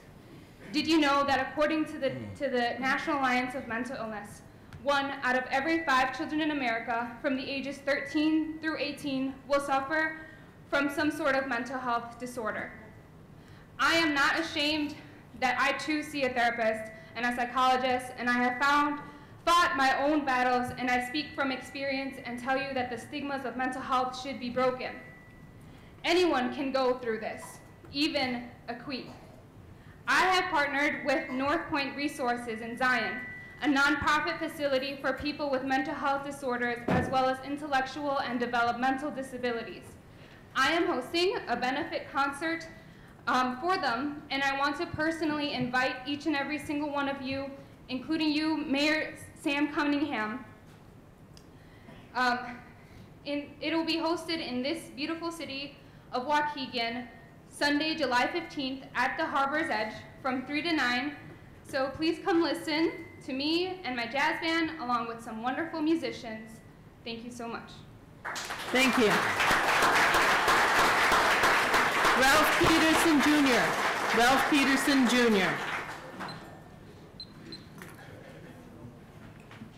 Did you know that according to the National Alliance of Mental Illness, 1 out of every 5 children in America from the ages 13 through 18 will suffer from some sort of mental health disorder? I am not ashamed that I too see a therapist and a psychologist, and I have fought my own battles, and I speak from experience and tell you that the stigmas of mental health should be broken. Anyone can go through this, even a queen. I have partnered with North Point Resources in Zion, a nonprofit facility for people with mental health disorders as well as intellectual and developmental disabilities. I am hosting a benefit concert for them, and I want to personally invite each and every single one of you, including you, Mayor Sam Cunningham. It will be hosted in this beautiful city of Waukegan, Sunday, July 15th at the Harbor's Edge from 3 to 9. So please come listen to me and my jazz band along with some wonderful musicians. Thank you so much. Thank you. Ralph Peterson Jr. Ralph Peterson Jr.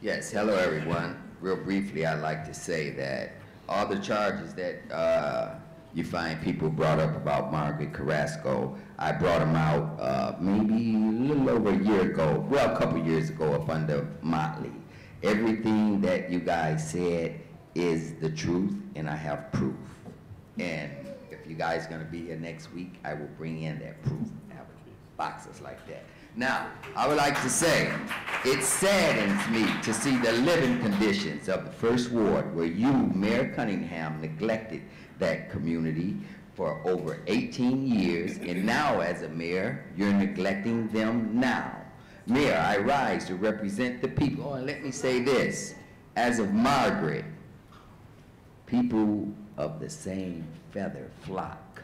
Yes, hello everyone. Real briefly, I'd like to say that all the charges that you find people brought up about Margaret Carrasco, I brought them out maybe a little over a year ago, well, a couple years ago up under Motley. Everything that you guys said is the truth, and I have proof. And if you guys are gonna be here next week, I will bring in that proof. Have boxes like that. Now, I would like to say, it saddens me to see the living conditions of the First Ward where you, Mayor Cunningham, neglected that community for over 18 years, and now as a mayor, you're neglecting them now. Mayor, I rise to represent the people. Oh, and let me say this, as of Margaret, people of the same feather flock,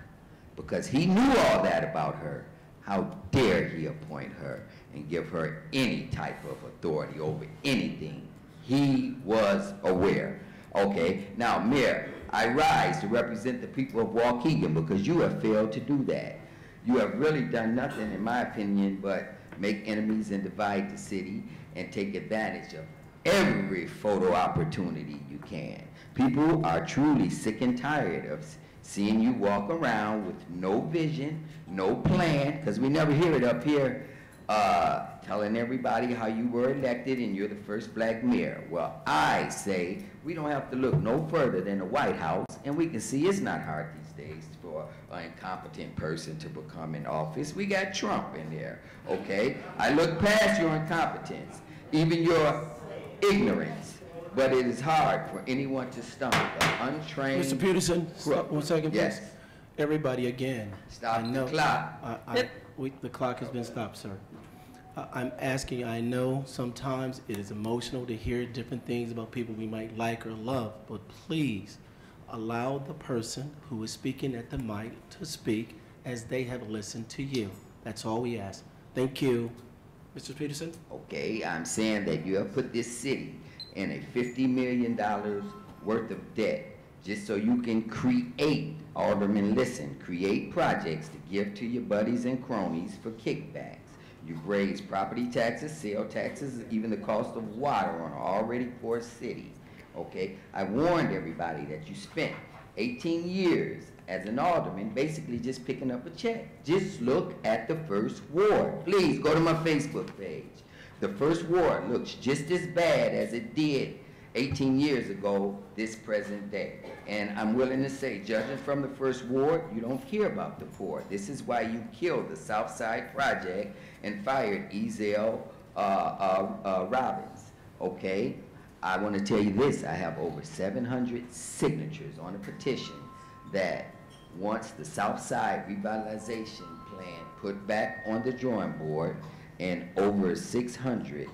because he knew all that about her. How dare he appoint her and give her any type of authority over anything? He was aware. Okay, now Mayor, I rise to represent the people of Waukegan because you have failed to do that. You have really done nothing, in my opinion, but make enemies and divide the city and take advantage of every photo opportunity you can. People are truly sick and tired of seeing you walk around with no vision, no plan, because we never hear it up here, telling everybody how you were elected and you're the first black mayor. Well, I say we don't have to look no further than the White House, and we can see it's not hard these days for an incompetent person to become in office. We got Trump in there, okay? I look past your incompetence, even your ignorance, but it is hard for anyone to stomach an untrained... Mr. Peterson, one second, please. Yes. Everybody, again. Stop the clock. The clock has been stopped, sir. I'm asking, I know sometimes it is emotional to hear different things about people we might like or love, but please allow the person who is speaking at the mic to speak as they have listened to you. That's all we ask. Thank you. Mr. Peterson? Okay, I'm saying that you have put this city in a $50 million worth of debt just so you can create, Alderman, listen, create projects to give to your buddies and cronies for kickbacks. You've raised property taxes, sale taxes, even the cost of water on an already poor city. Okay, I warned everybody that you spent 18 years as an alderman basically just picking up a check. Just look at the First Ward. Please go to my Facebook page. The First Ward looks just as bad as it did 18 years ago this present day. And I'm willing to say, judging from the First Ward, you don't care about the poor. This is why you killed the South Side Project and fired Ezel Robbins, okay? I want to tell you this, I have over 700 signatures on a petition that wants the South Side revitalization plan put back on the drawing board, and over 600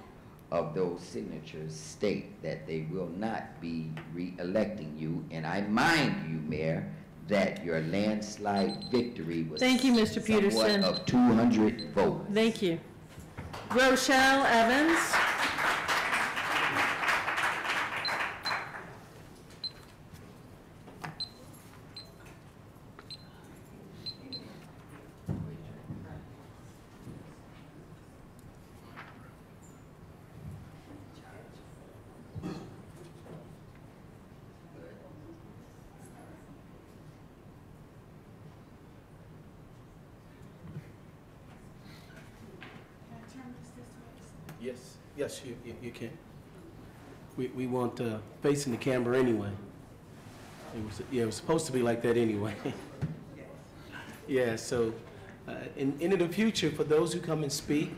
of those signatures state that they will not be re-electing you. And I mind you, Mayor, that your landslide victory was Thank you, Mr. Peterson. of 200 votes. Thank you. Rochelle Evans. Yes, you can. We want facing the camera anyway. It was supposed to be like that anyway. Yeah, so in the future, for those who come and speak,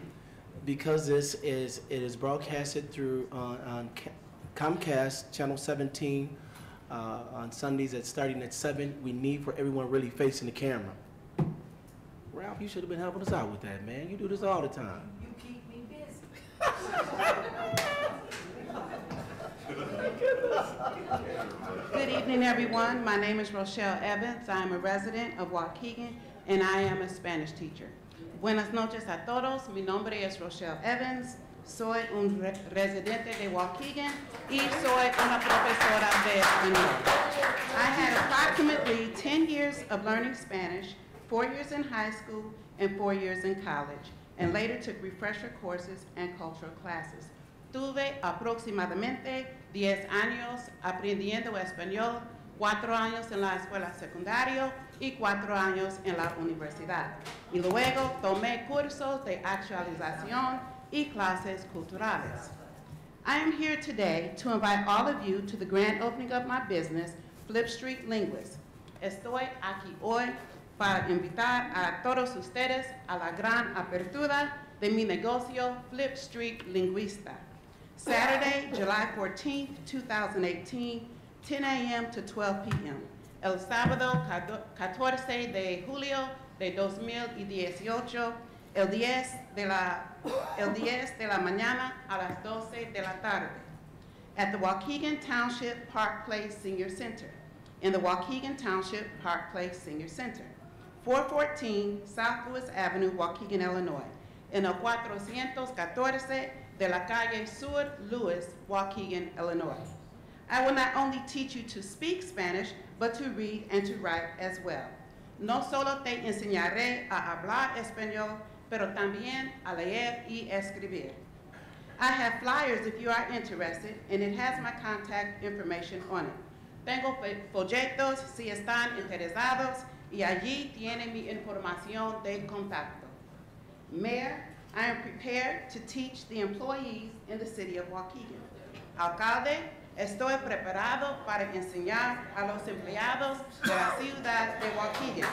because it is broadcasted through on Comcast Channel 17 on Sundays starting at 7, we need for everyone really facing the camera. Ralph, you should have been helping us out with that, man. You do this all the time. You keep me busy. Good evening, everyone. My name is Rochelle Evans. I am a resident of Waukegan, and I am a Spanish teacher. Buenas noches a todos. Mi nombre es Rochelle Evans. Soy un residente de Waukegan y soy una profesora de español. I had approximately 10 years of learning Spanish, 4 years in high school and 4 years in college, and later took refresher courses and cultural classes. Tuve aproximadamente 10 años aprendiendo español, 4 años en la escuela secundaria y 4 años en la universidad. Y luego tomé cursos de actualización y clases culturales. I am here today to invite all of you to the grand opening of my business, Flip Street Linguist. Estoy aquí hoy para invitar a todos ustedes a la gran apertura de mi negocio, Flip Street Linguista. Saturday, July 14th, 2018, 10 a.m. to 12 p.m. El sábado 14 de julio de 2018, el 10 de la mañana a las 12 de la tarde, at the Waukegan Township Park Place Senior Center, in the Waukegan Township Park Place Senior Center, 414 South Lewis Avenue, Waukegan, Illinois, en el 414 de la calle Sur Lewis, Waukegan, Illinois. I will not only teach you to speak Spanish, but to read and to write as well. No solo te enseñaré a hablar español, pero también a leer y escribir. I have flyers if you are interested, and it has my contact information on it. Tengo folletos si están interesados, y allí tiene mi información de contacto. Mayor, I am prepared to teach the employees in the city of Waukegan. Alcalde, estoy preparado para enseñar a los empleados de la ciudad de Waukegan.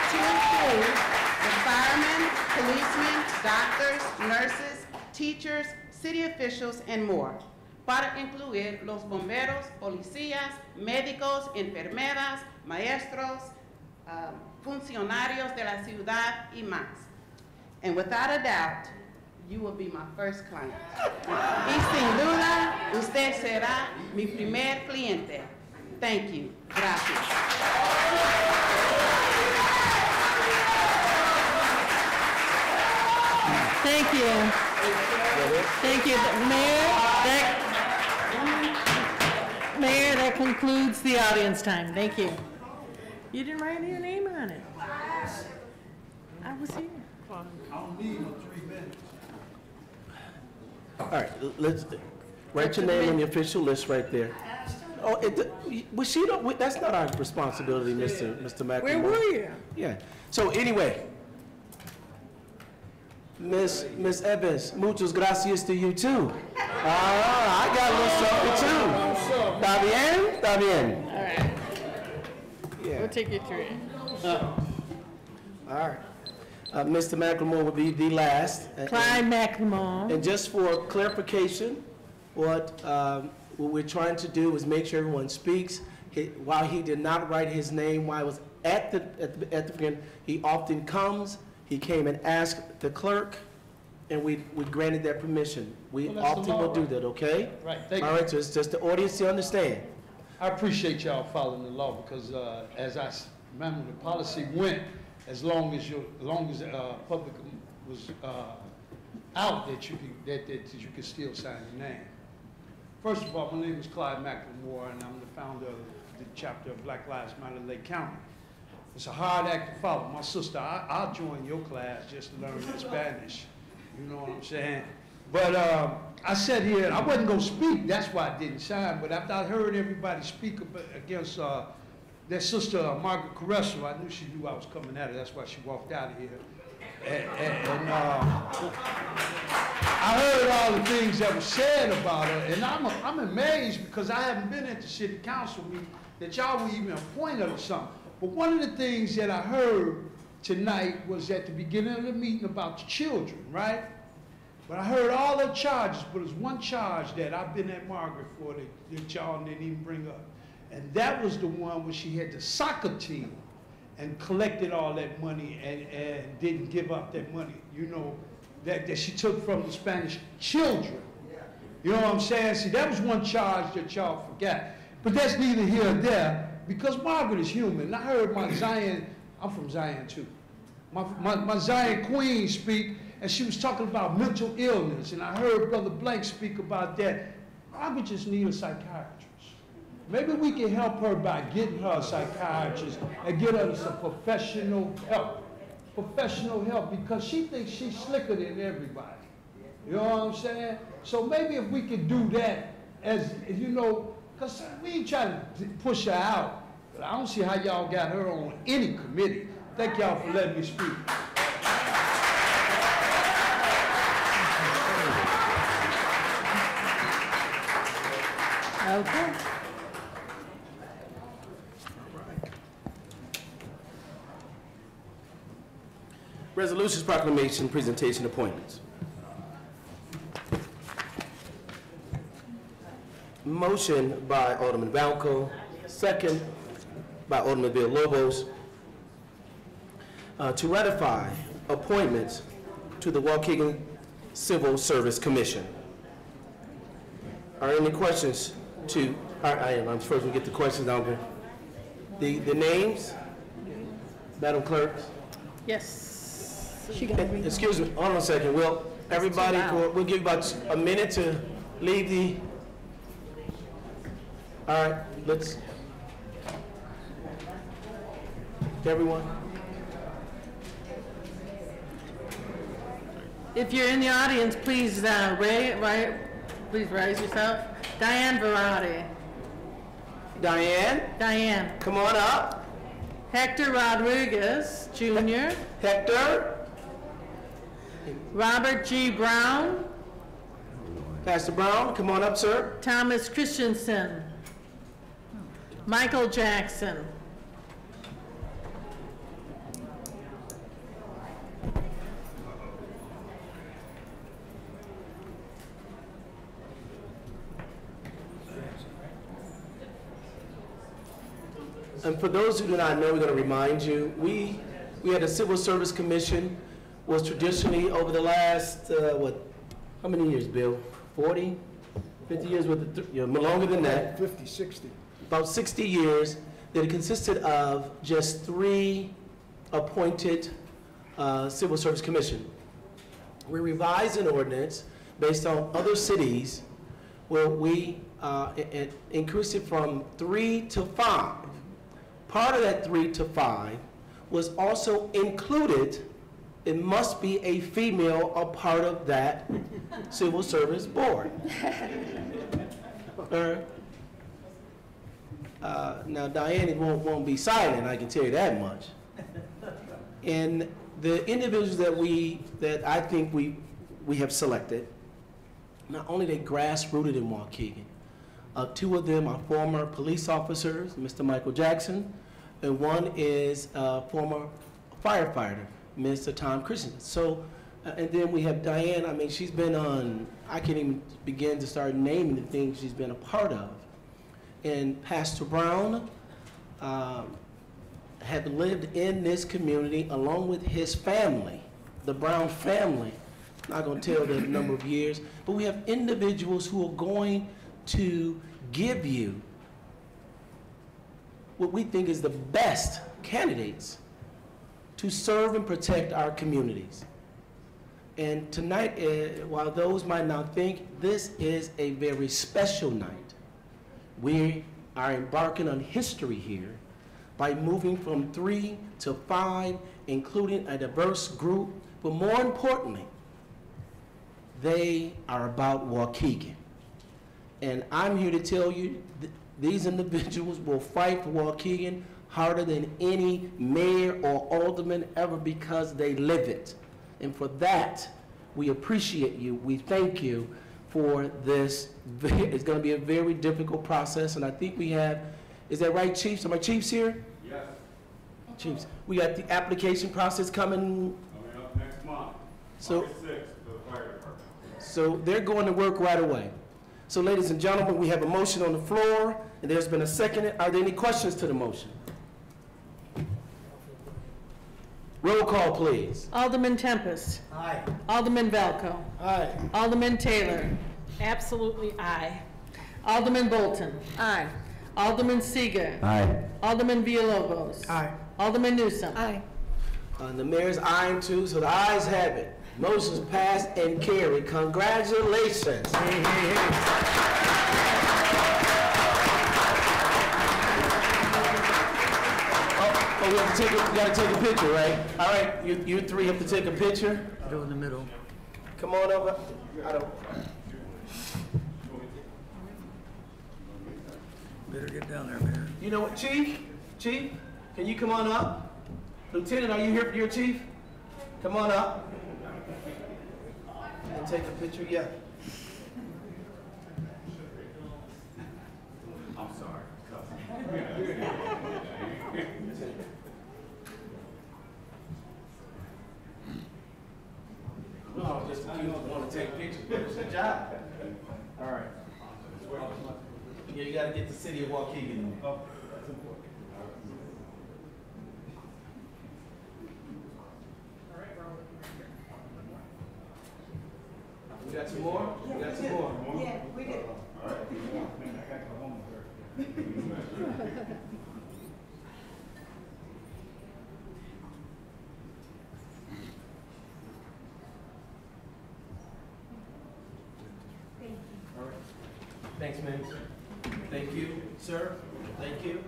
To include the firemen, policemen, doctors, nurses, teachers, city officials, and more. Para incluir los bomberos, policías, médicos, enfermeras, maestros, funcionarios de la ciudad y más. And without a doubt, you will be my first client. Y sin duda, usted será mi primer cliente. Thank you. Gracias. Thank you. Thank you. Mayor, that concludes the audience time. Thank you. You didn't write your name on it. I was here. I'll need 3 minutes. All right, let's write your name on the official list right there. Oh, that's not our responsibility, Mr. McLemore. Where were you? Yeah. So anyway, Miss Evans, muchas gracias to you too. I got a little something too. Está bien? Está bien. All right. Yeah. We'll take you through it. All right. Mr. McLemore will be the last. Clyde McLemore. And just for clarification, what we're trying to do is make sure everyone speaks. While he did not write his name while I was at the beginning, he often comes. He came and asked the clerk, and we granted that permission. We often will do that, okay? Right, thank you. All right, so it's just the audience to understand. I appreciate y'all following the law because as I remember, the policy went as long as public was out that you could still sign your name. First of all, my name is Clyde McLemore, and I'm the founder of the chapter of Black Lives Matter Lake County. It's a hard act to follow. My sister, I'll join your class just to learn Spanish. You know what I'm saying? But I sat here, and I wasn't going to speak. That's why I didn't sign. But after I heard everybody speak against their sister, Margaret Carresso, I knew she knew I was coming at her. That's why she walked out of here. And I heard all the things that were said about her, and I'm amazed because I haven't been at the city council meeting that y'all were even appointed or something. But one of the things that I heard tonight was at the beginning of the meeting about the children, right? But I heard all the charges, but there's one charge that I've been at Margaret for that y'all didn't even bring up. And that was the one where she had the soccer team and collected all that money and didn't give up that money, you know, that she took from the Spanish children. You know what I'm saying? See, that was one charge that y'all forgot. But that's neither here nor there, because Margaret is human. And I heard my Zion, I'm from Zion too, my Zion queen speak, and she was talking about mental illness, and I heard Brother Blank speak about that. Margaret just needs a psychiatrist. Maybe we can help her by getting her a psychiatrist and get her some professional help. Professional help, because she thinks she's slicker than everybody. You know what I'm saying? So maybe if we could do that, as you know, because we ain't trying to push her out, but I don't see how y'all got her on any committee. Thank y'all for letting me speak. Okay. Resolutions, proclamation, presentation, appointments. Motion by Alderman Valco, second by Alderman Villalobos, to ratify appointments to the Waukegan Civil Service Commission. Are there any questions to, I'm supposed to get the questions down there. The names, Madam Clerk? Yes. Excuse me, hold on a second. We'll give you about a minute to leave the, all right, let's, everyone. If you're in the audience, please please raise yourself. Diane Verratti. Diane? Diane. Come on up. Hector Rodriguez, Jr. Hector. Robert G. Brown. Pastor Brown, come on up, sir. Thomas Christensen. Michael Jackson. And for those who do not know, we're going to remind you, we had a Civil Service Commission, was traditionally over the last, how many years, Bill? 40, 50 years, longer than that. 50, 60. About 60 years, that it consisted of just 3 appointed Civil Service Commission. We revised an ordinance based on other cities where we increased it from 3 to 5. Part of that 3 to 5 was also included, it must be a female a part of that Civil Service Board. Now Diane won't be silent, I can tell you that much. And the individuals that I think we have selected, not only they grassrooted in Waukegan, 2 of them are former police officers, Mr. Michael Jackson, and one is a former firefighter, Mr. Tom Christensen. So, and then we have Diane, I mean, she's been on, I can't even begin to start naming the things she's been a part of. And Pastor Brown had lived in this community along with his family, the Brown family. I'm not going to tell the number of years, but we have individuals who are going to give you what we think is the best candidates to serve and protect our communities. And tonight, while those might not think, this is a very special night. We are embarking on history here by moving from 3 to 5, including a diverse group, but more importantly, they are about Waukegan. And I'm here to tell you, these individuals will fight for Waukegan harder than any mayor or alderman ever because they live it. And for that, we appreciate you. We thank you for this. It's going to be a very difficult process, and I think we have, is that right, Chiefs? Are my Chiefs here? Yes. Chiefs, we got the application process coming Up next month, so, August 6th, to the fire department. So they're going to work right away. So ladies and gentlemen, we have a motion on the floor, and there's been a second. Are there any questions to the motion? Roll call, please. Alderman Tempest. Aye. Alderman Valco. Aye. Alderman Taylor. Absolutely aye. Alderman Bolton. Aye. Alderman Seager. Aye. Alderman Villalobos. Aye. Alderman Newsom. Aye. The mayor's eyeing too, so the ayes have it. Motion's passed and carried. Congratulations. Hey, hey, hey. Oh, we have to take we gotta take a picture, right? All right, you 3 have to take a picture. Go in the middle. Come on over. I don't. Better get down there, Mayor. You know what, Chief? Chief, can you come on up? Lieutenant, are you here for your chief? Come on up. And take a picture, yeah. I'm sorry. No, just you want to take pictures, but it's your job. All right. Yeah, you got to get the city of Waukegan. Oh, that's important. We got some more? We got some more? Yeah, we did. All right. I got to go home with her. Thanks, man. Thank you, sir. Thank you.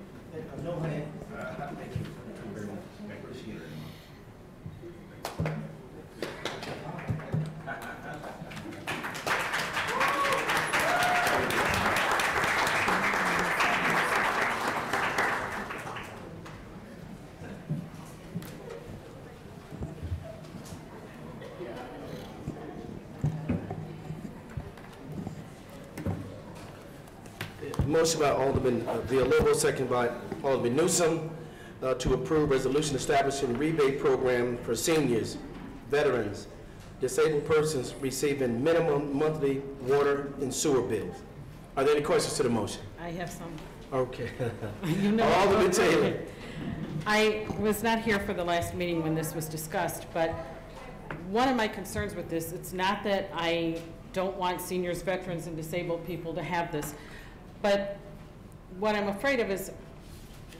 No hand. Thank you. Thank you very much. I appreciate it. Motion by Alderman Villalobos, second by Alderman Newsom, to approve resolution establishing rebate program for seniors, veterans, disabled persons receiving minimum monthly water and sewer bills. Are there any questions to the motion? I have some. Okay. You know, Alderman Taylor. I was not here for the last meeting when this was discussed, but one of my concerns with this, it's not that I don't want seniors, veterans, and disabled people to have this, but what I'm afraid of is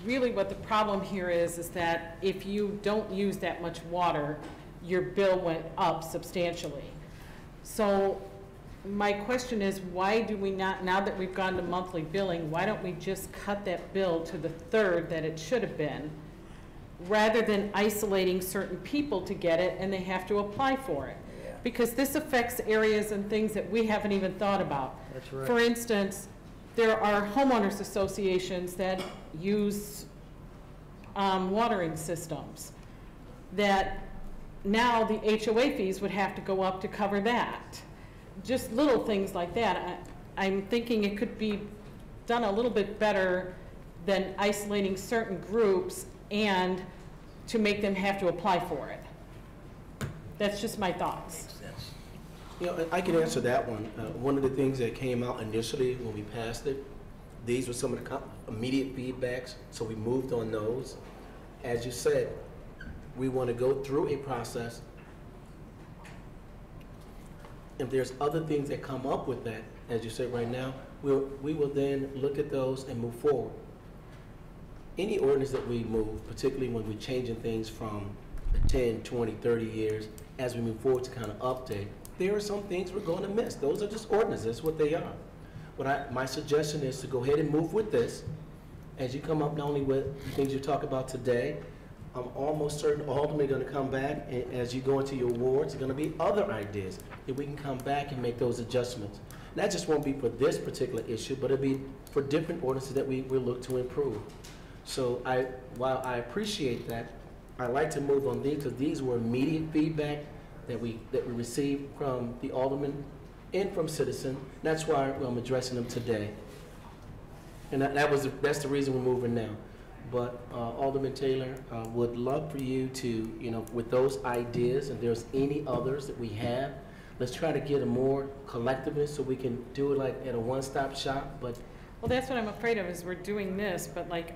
really what the problem here is that if you don't use that much water, your bill went up substantially. So my question is, why do we not, now that we've gone to monthly billing, why don't we just cut that bill to the third that it should have been, rather than isolating certain people to get it and they have to apply for it? Yeah. Because this affects areas and things that we haven't even thought about. That's right. For instance, there are homeowners associations that use watering systems that now the HOA fees would have to go up to cover that. Just little things like that. I'm thinking it could be done a little bit better than isolating certain groups and to make them have to apply for it. That's just my thoughts. You know, I can answer that one. One of the things that came out initially when we passed it, these were some of the immediate feedbacks, so we moved on those. As you said, we want to go through a process. If there's other things that come up with that, as you said right now, we will then look at those and move forward. Any ordinance that we move, particularly when we're changing things from 10, 20, 30 years, as we move forward to kind of update, there are some things we're going to miss. Those are just ordinances, that's what they are. My suggestion is to go ahead and move with this. As you come up not only with the things you talk about today, I'm almost certain Alderman are going to come back, and as you go into your wards, there are going to be other ideas that we can come back and make those adjustments. And that just won't be for this particular issue, but it'll be for different ordinances that we will look to improve. So while I appreciate that, I like to move on these because these were immediate feedback that we received from the alderman and from citizen. That's why I'm addressing them today. And that's the reason we're moving now. But Alderman Taylor, would love for you to, with those ideas, and there's any others that we have, let's try to get a more collectiveness so we can do it like at a one-stop shop. But well, that's what I'm afraid of, is we're doing this, but like,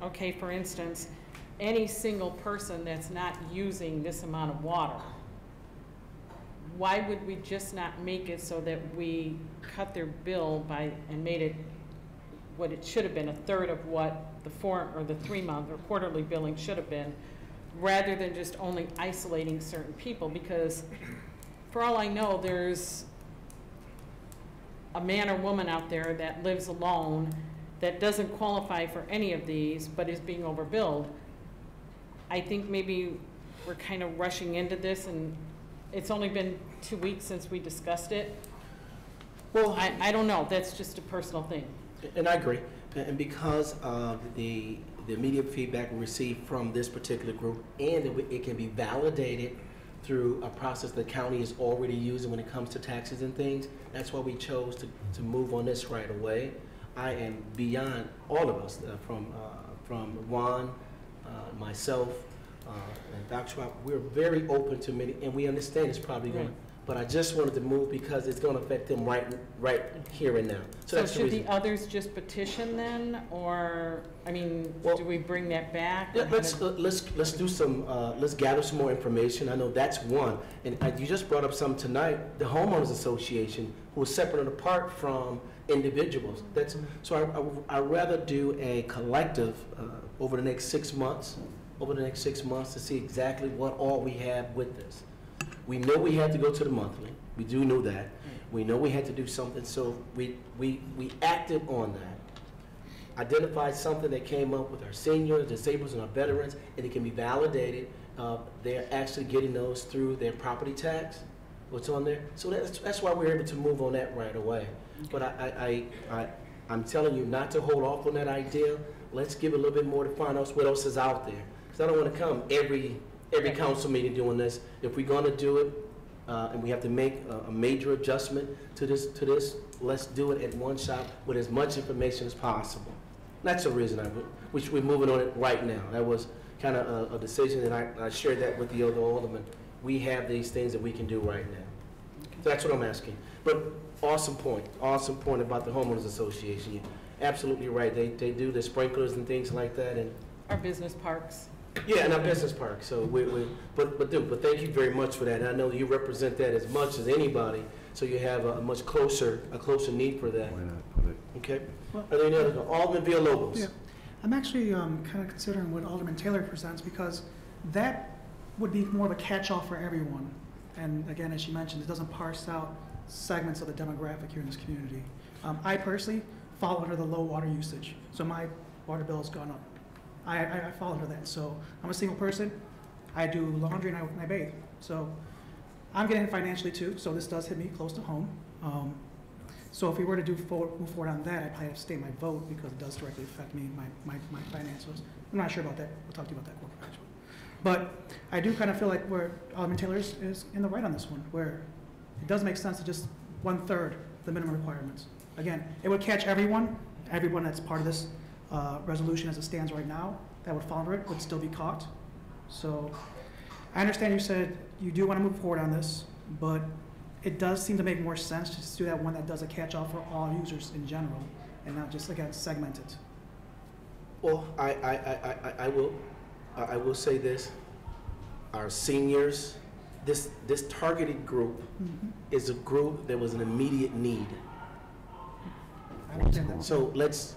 okay, for instance, any single person that's not using this amount of water, why would we just not make it so that we cut their bill by and made it what it should have been, a third of what the 3-month or quarterly billing should have been, rather than just only isolating certain people? Because for all I know, there's a man or woman out there that lives alone that doesn't qualify for any of these but is being overbilled. I think maybe we're kind of rushing into this, and it's only been 2 weeks since we discussed it. Well, I don't know, that's just a personal thing. And I agree. And because of the immediate feedback we received from this particular group, and it can be validated through a process the county is already using when it comes to taxes and things, that's why we chose to move on this right away. I am beyond all of us, from Juan, myself, and Dr. Schwab, we're very open to many, and we understand it's probably going, but I just wanted to move because it's going to affect them right here and now. So that's should the the others just petition then, or, I mean, do we bring that back? Yeah, let's do some, let's gather some more information. I know that's one. And you just brought up some tonight, the homeowners association, who is separate and apart from individuals. So I'd rather do a collective over the next 6 months, to see exactly what all we have with this. We know we had to go to the monthly. We do know that. We know we had to do something, so we acted on that. Identified something that came up with our seniors, disabled, and our veterans, and it can be validated. They're actually getting those through their property tax, what's on there. So that's why we're able to move on that right away. But I'm telling you not to hold off on that idea. Let's give a little bit more to find out what else is out there. Because I don't want to come every council meeting doing this. If we're going to do it, and we have to make a major adjustment to this, let's do it at one shot with as much information as possible. That's the reason we're moving on it right now. That was kind of a decision, and I shared that with the other aldermen. We have these things that we can do right now. So that's what I'm asking. But awesome point about the homeowners association. You're absolutely right. They do the sprinklers and things like that, and Our business parks. yeah, and our business park. So but thank you very much for that. And I know you represent that as much as anybody, so you have a much closer need for that. Why not put it? Okay. Are there any other? Alderman Villalobos. Yeah, I'm actually kind of considering what Alderman Taylor presents, because that would be more of a catch-all for everyone. And again, as she mentioned, it doesn't parse out segments of the demographic here in this community. I personally fall under the low water usage, so my water bill has gone up. I fall under that. So I'm a single person. I do laundry and I bathe. So I'm getting it financially too. So this does hit me close to home. So if we were to move forward on that, I'd probably have to stay my vote, because it does directly affect me, my financials. I'm not sure about that. We'll talk to you about that corporate actually. But I do kind of feel like where Alderman Taylor is in the right on this one, where it does make sense to just 1/3 the minimum requirements. Again, it would catch everyone that's part of this resolution as it stands right now, that would fall under it, would still be caught. So I understand you said you do want to move forward on this, but it does seem to make more sense to just do that one that does a catch-all for all users in general, and not just, again, segment it. Well, I will say this: our seniors, this targeted group is a group that was an immediate need. So let's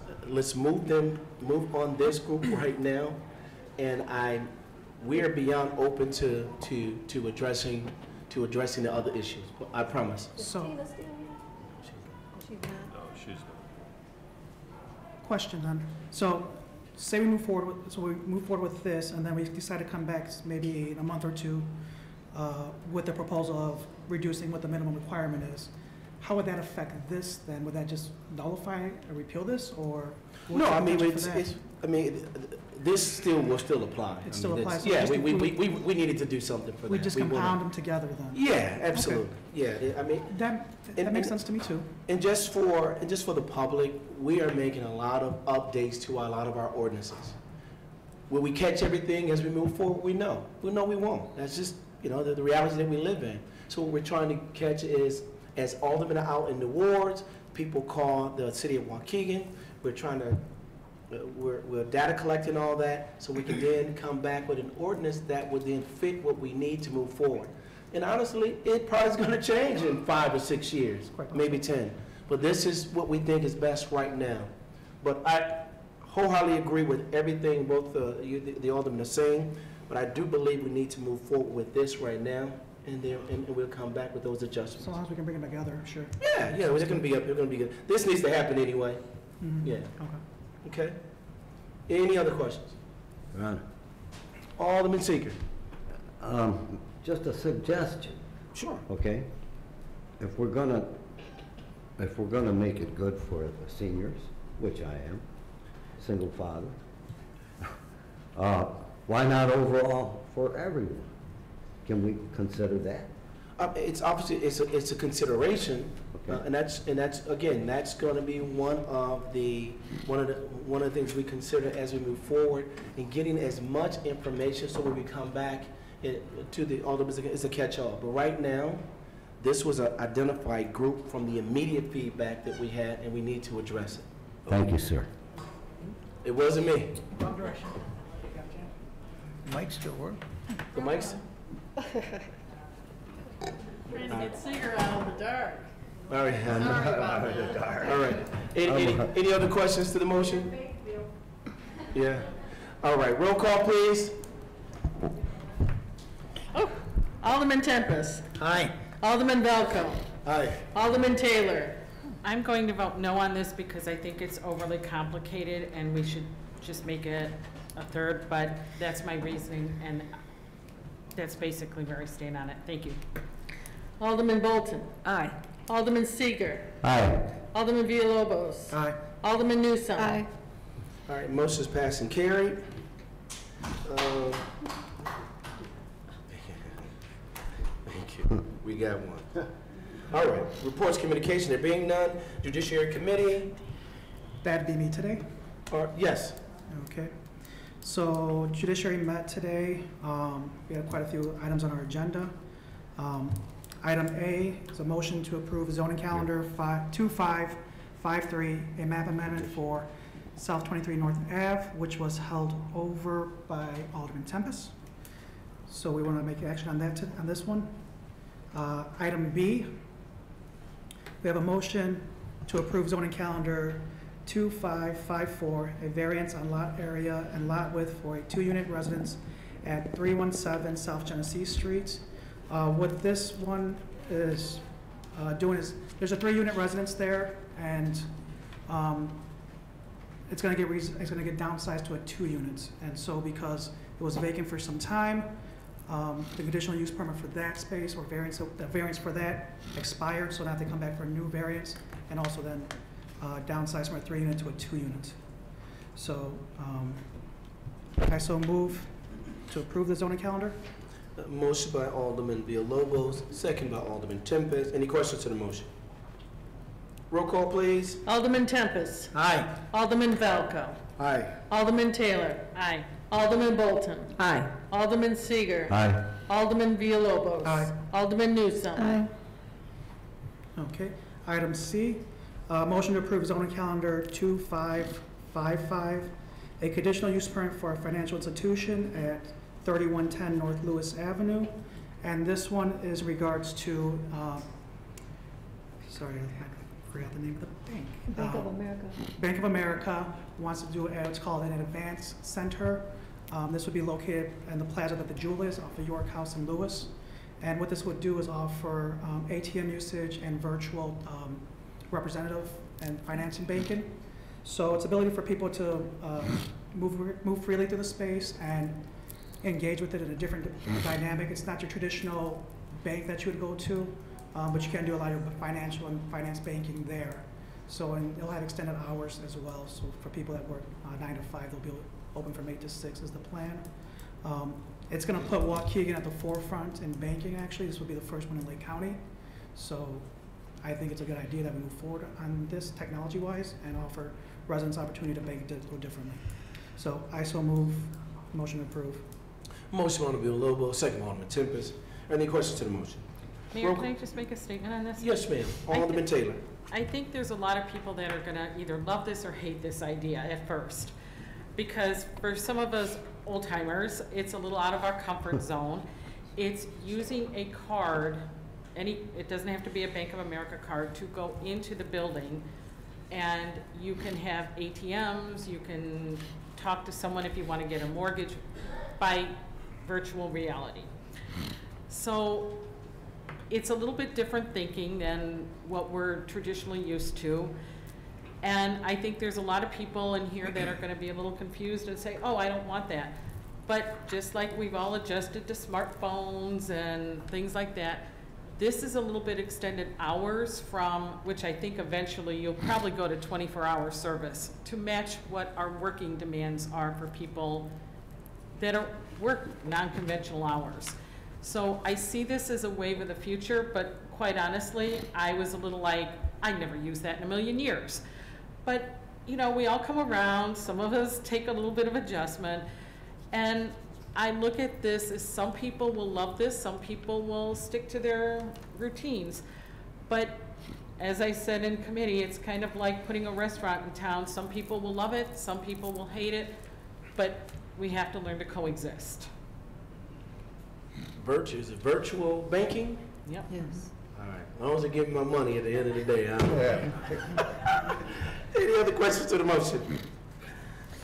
move on this group right now, and we are beyond open to addressing the other issues. I promise. So, she's not. question then. So, say we move forward with this, and then we decide to come back maybe in a month or two with the proposal of reducing what the minimum requirement is. How would that affect this then? Would that just nullify or repeal this, or? No, I mean, this will still apply. It still applies. Yeah, we needed to do something for that. We just compound them together then. Yeah, absolutely. Okay. Yeah, I mean that makes sense to me too. And just for the public, we are making a lot of updates to a lot of our ordinances. Will we catch everything as we move forward? We know we won't. That's just the reality that we live in. So what we're trying to catch is, as aldermen are out in the wards, people call the city of Waukegan. We're trying to, we're data collecting all that, so we can then come back with an ordinance that would then fit what we need to move forward. And honestly, it probably is going to change in 5 or 6 years, maybe 10. But this is what we think is best right now. But I wholeheartedly agree with everything both the aldermen are saying. But I do believe we need to move forward with this right now, and we'll come back with those adjustments. So long as we can bring them together, sure. Yeah, it's going to be good. This needs to happen anyway. Mm-hmm. Yeah. Okay. Any other questions? Your Honor. Alderman Seeker. Just a suggestion. Sure. Okay? If we're gonna make it good for the seniors, which I am, single father, why not overall for everyone? Can we consider that? It's obviously, it's a consideration, Okay. and that's again, that's going to be one of the things we consider as we move forward in getting as much information, so when we come back to the aldermen, it's a catch-all. But right now, this was an identified group from the immediate feedback that we had, and we need to address it. Thank you, sir. It wasn't me. Wrong direction. Mic still work? The mics. Trying to get Seeger out of the dark. All right. Sorry about that. All right. Any other questions to the motion? Yeah. All right. Roll call, please. Oh, Alderman Tempest. Aye. Alderman Velco. Aye. Alderman Taylor. I'm going to vote no on this because I think it's overly complicated and we should just make it a third, but that's my reasoning and that's basically where I stand on it. Thank you. Alderman Bolton. Aye. Alderman Seeger. Aye. Alderman Villalobos. Aye. Alderman Newsome. Aye. All right. Motion's passed and carried. Thank you. We got one. All right. Reports, communication. There being none. Judiciary Committee. That'd be me today. Yes. Okay. So Judiciary met today. We had quite a few items on our agenda. Item A is a motion to approve zoning calendar 2553, a map amendment for South 23 North Ave, which was held over by Alderman Tempest. So we want to make action on that on this one. Item B, we have a motion to approve zoning calendar 2554, a variance on lot area and lot width for a 2-unit residence at 317 South Genesee Street. What this one is doing is, there's a 3-unit residence there, and it's going to get downsized to a 2-unit. And so, because it was vacant for some time, the conditional use permit for that space or variance, the variance for that expired. So now they come back for a new variance, and also then downsize from a 3-unit to a 2-unit. So I so move to approve the zoning calendar. Motion by Alderman Villalobos, second by Alderman Tempest. Any questions to the motion? Roll call, please. Alderman Tempest. Aye. Alderman Velco. Aye. Alderman Taylor. Aye. Alderman Bolton. Aye. Alderman Seeger. Aye. Alderman Villalobos. Aye. Alderman Newsome. Aye. Okay. Item C, motion to approve zoning calendar 2555, a conditional use permit for a financial institution at 3110 North Lewis Avenue. And this one is regards to, sorry, I forgot the name of the bank. Bank of America. Bank of America wants to do what's called an advanced center. This would be located in the plaza that the Jewel is off of York House and Lewis. And what this would do is offer ATM usage and virtual representative and financing banking. So it's ability for people to move freely through the space and engage with it in a different dynamic. It's not your traditional bank that you would go to, but you can do a lot of financial and finance banking there. So, and they'll have extended hours as well. So for people that work 9 to 5, they'll be open from 8 to 6 is the plan. It's going to put Waukegan at the forefront in banking, actually. This will be the first one in Lake County. So I think it's a good idea that we move forward on this technology-wise and offer residents opportunity to bank a little differently. So I so move, motion to approve. Motion by Alderman Villalobos, second by Alderman Tempest. Any questions to the motion? Mayor, can I just make a statement on this? Yes, ma'am. Alderman Taylor. I think there's a lot of people that are going to either love this or hate this idea at first. Because for some of us old timers, it's a little out of our comfort zone. It's using a card, it doesn't have to be a Bank of America card, to go into the building, and you can have ATMs, you can talk to someone if you want to get a mortgage by virtual reality. So it's a little bit different thinking than what we're traditionally used to. And I think there's a lot of people in here that are going to be a little confused and say, oh, I don't want that. But just like we've all adjusted to smartphones and things like that, This is a little bit extended hours from, which I think eventually you'll probably go to 24-hour service to match what our working demands are for people that are work non-conventional hours. So I see this as a wave of the future, but quite honestly, I was a little like, I never use that in a million years. But, you know, we all come around, some of us take a little bit of adjustment, and I look at this as some people will love this, some people will stick to their routines. But as I said in committee, it's kind of like putting a restaurant in town. Some people will love it, some people will hate it, but we have to learn to coexist. Is it virtual banking? Yep. Yes. All right. As long as they give me my money at the end of the day, Any other questions to the motion?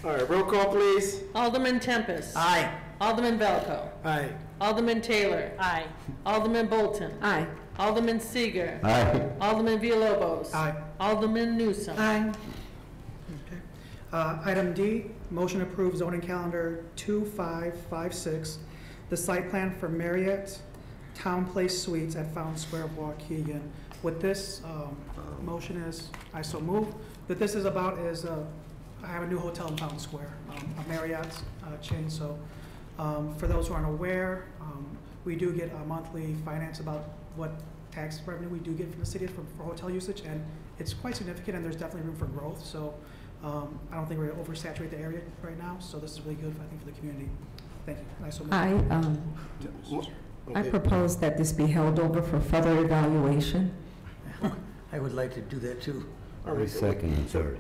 All right, roll call, please. Alderman Tempest. Aye. Alderman Velco. Aye. Alderman Taylor. Aye. Alderman Bolton. Aye. Alderman Seager. Aye. Alderman Villalobos. Aye. Alderman Newsome. Aye. Item D, motion to approve zoning calendar 2556, the site plan for Marriott Town Place Suites at Fountain Square of Waukegan. What this motion is, I so move. What this is about is I have a new hotel in Fountain Square, a Marriott chain. So for those who aren't aware, we do get a monthly finance about what tax revenue we do get from the city for hotel usage, and it's quite significant, and there's definitely room for growth. So I don't think we're going to oversaturate the area right now, so this is really good, I think, for the community. Thank you. I so move. I propose that this be held over for further evaluation. I would like to do that too. All right. Second and third.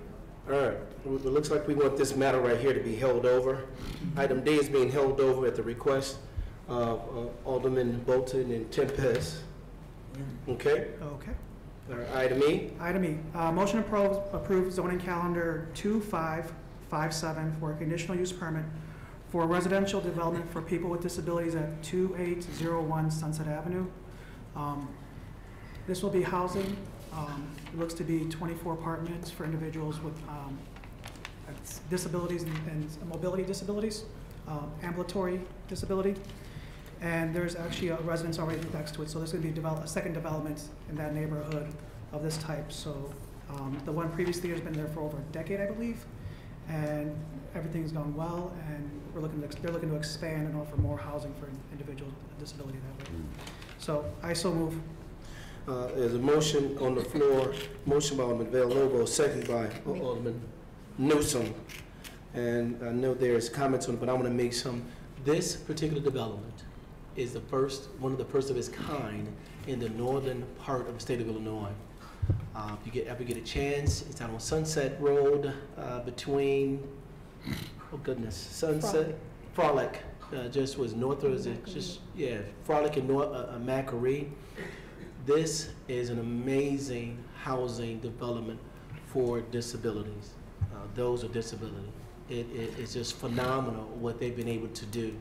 All right. It looks like we want this matter right here to be held over. Item D is being held over at the request of Alderman Bolton and Tempest. Okay? Okay. All right. Item E. Item E, motion to approve zoning calendar 2557 for a conditional use permit for residential development for people with disabilities at 2801 Sunset Avenue. This will be housing. It looks to be 24 apartments for individuals with disabilities and mobility disabilities, ambulatory disability. And there's actually a residence already next to it, so there's going to be a second development in that neighborhood of this type. So the one previously has been there for over a decade, I believe, and everything's gone well, and they're looking to expand and offer more housing for individuals with disability that way. So I so move. There's a motion on the floor, motion by Alderman Villalobos, second by Alderman Newsome. And I know there's comments on it, but I want to make some. This particular development is one of the first of its kind in the northern part of the state of Illinois. If you ever get a chance, it's out on Sunset Road between, Sunset, Frolic, just was north of, Frolic and Macquarie. This is an amazing housing development for disabilities, those with disability. It's just phenomenal what they've been able to do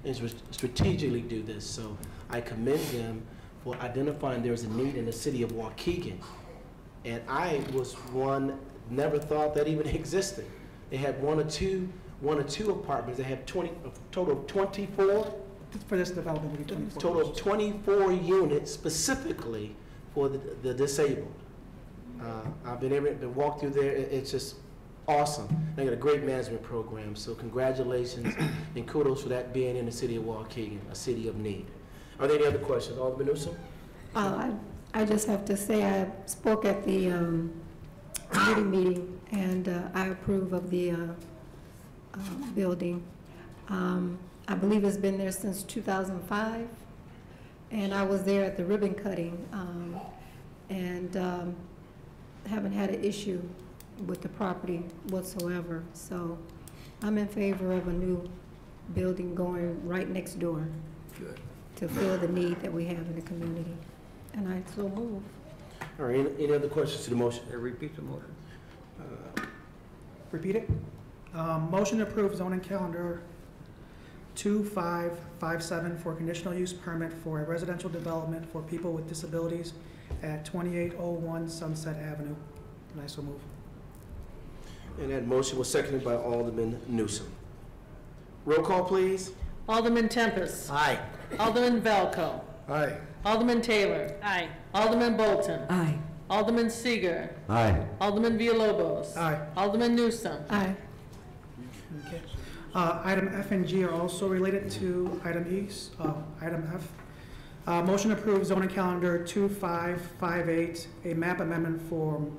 and strategically do this. So I commend them for identifying there's a need in the city of Waukegan. And I was never thought that even existed. They had one or two apartments. They had a total of 24. For this development, we did Total of 24 units specifically for the disabled. I've been able to walk through there. It's just awesome. They got a great management program. So congratulations and kudos for that being in the city of Waukegan, a city of need. Are there any other questions? Alderman Newsome? I just have to say I spoke at the committee meeting, and I approve of the building. I believe it's been there since 2005, and I was there at the ribbon cutting, and haven't had an issue with the property whatsoever. So I'm in favor of a new building going right next door. Good. To fill the need that we have in the community, and I so move. All right, any other questions to the motion? Repeat the motion. Repeat it. Motion to approve zoning calendar 2557 for conditional use permit for a residential development for people with disabilities at 2801 Sunset Avenue. And I so move. And that motion was seconded by Alderman Newsome. Roll call, please. Alderman Tempest. Aye. Alderman Velco. Aye. Alderman Taylor. Aye. Alderman Bolton. Aye. Alderman Seager. Aye. Alderman Villalobos. Aye. Alderman Newsome. Aye. Okay. Item F and G are also related to item E. Item F. Motion to approve zoning calendar 2558, a map amendment from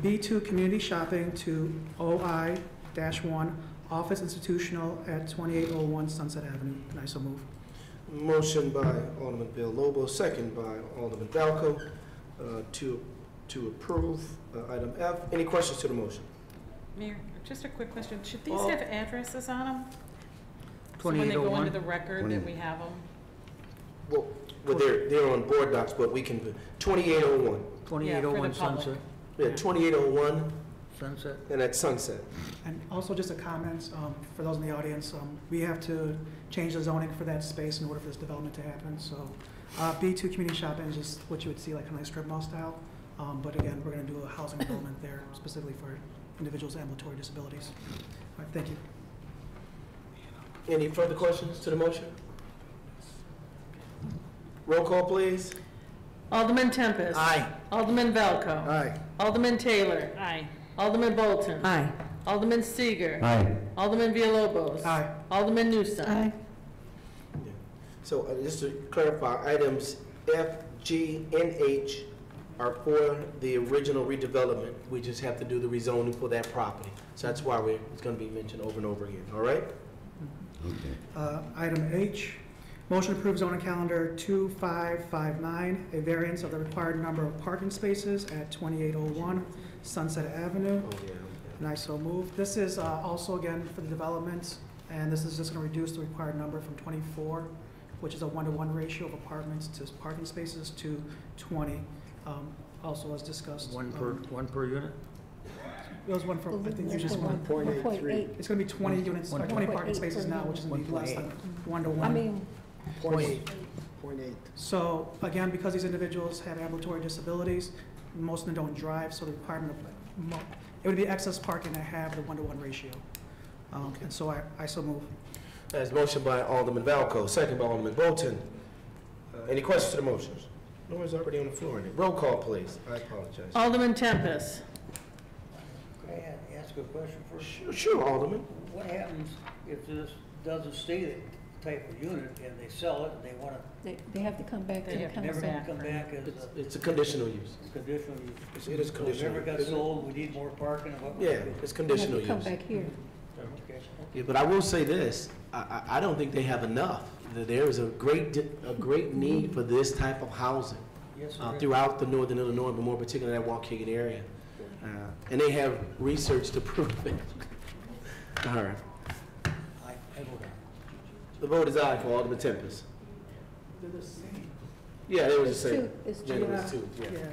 B2 community shopping to OI-1 office institutional at 2801 Sunset Avenue. And I so move. Motion by Alderman Villalobos, second by Alderman Valco, to approve item F. Any questions to the motion? Mayor, just a quick question. Should these Oh. have addresses on them? So when they go into the record that we have them? Well, they're on board docs, but we can, 2801. 2801 Sunset. Yeah, 2801, Sunset. and that's Sunset. And also just a comment, for those in the audience, we have to change the zoning for that space in order for this development to happen. So B2 community shopping is just what you would see like kind of strip mall style. But again, we're going to do a housing development there specifically for individuals with ambulatory disabilities. All right, thank you. Any further questions to the motion? Roll call, please. Alderman Tempest. Aye. Alderman Valco. Aye. Alderman Taylor. Aye. Alderman Bolton. Aye. Alderman Seager. Aye. Alderman Villalobos. Aye. Alderman Newsome. Aye. So just to clarify, items F, G, and H are for the original redevelopment. We just have to do the rezoning for that property. So that's why it's going to be mentioned over and over again, all right? Okay. Item H, motion to approve zoning calendar 2559, a variance of the required number of parking spaces at 2801 Sunset Avenue. Oh, yeah. And I so move. This is also again for the development, and this is just going to reduce the required number from 24, which is a 1-to-1 ratio of apartments to parking spaces, to 20. Also as discussed. One per unit? It was one for, I think you just One one. 1.83. It's going to be 20 units, or 20 parking spaces now, which is going to be less than 1-to-1. I mean, 0.8. So again, because these individuals have ambulatory disabilities, most of them don't drive, so the requirement of, it would be excess parking to have the 1-to-1 ratio. And so I so move. As motion by Alderman Valco, second by Alderman Bolton. Any questions to the motions? No one's already on the floor. Roll call, please. I apologize. Alderman Tempest. Could I ask a question first? Sure, Alderman. What happens if this doesn't stay that type of unit and they sell it and they want they have to come back to They the have to council. to come back as It's a conditional use. conditional use? It is conditional. So if it never got isn't it? sold, we need more parking and what? Yeah, it's conditional They have use. to come back here. Okay. Yeah, but I will say this, I don't think they have enough. There is a great need for this type of housing Yes, there is. throughout the northern Illinois, but more particularly that Waukegan area. And they have research to prove it. All right. I vote aye. The vote is aye for Alderman Tempest. They're the same. Yeah, there was the It's same. two. It's Yeah, there was two. two, yeah. Yeah.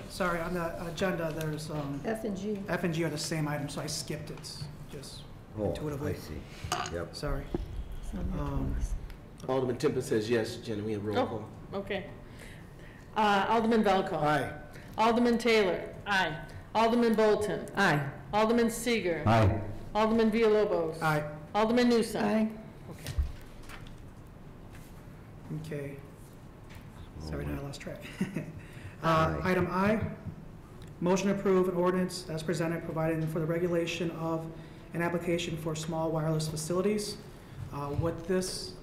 Sorry, on the agenda, there's, F and G. F and G are the same item, so I skipped it, just Oh, intuitively. I see. Yep. Sorry. Alderman Tempest says yes, Jenna, we have roll call. Okay. Alderman Valco. Aye. Alderman Taylor. Aye. Alderman Bolton. Aye. Alderman Seager. Aye. Alderman Villalobos. Aye. Alderman Newsome. Aye. Okay. Sorry, now I lost track. Aye. Item I, motion to approve an ordinance as presented providing for the regulation of an application for small wireless facilities. What this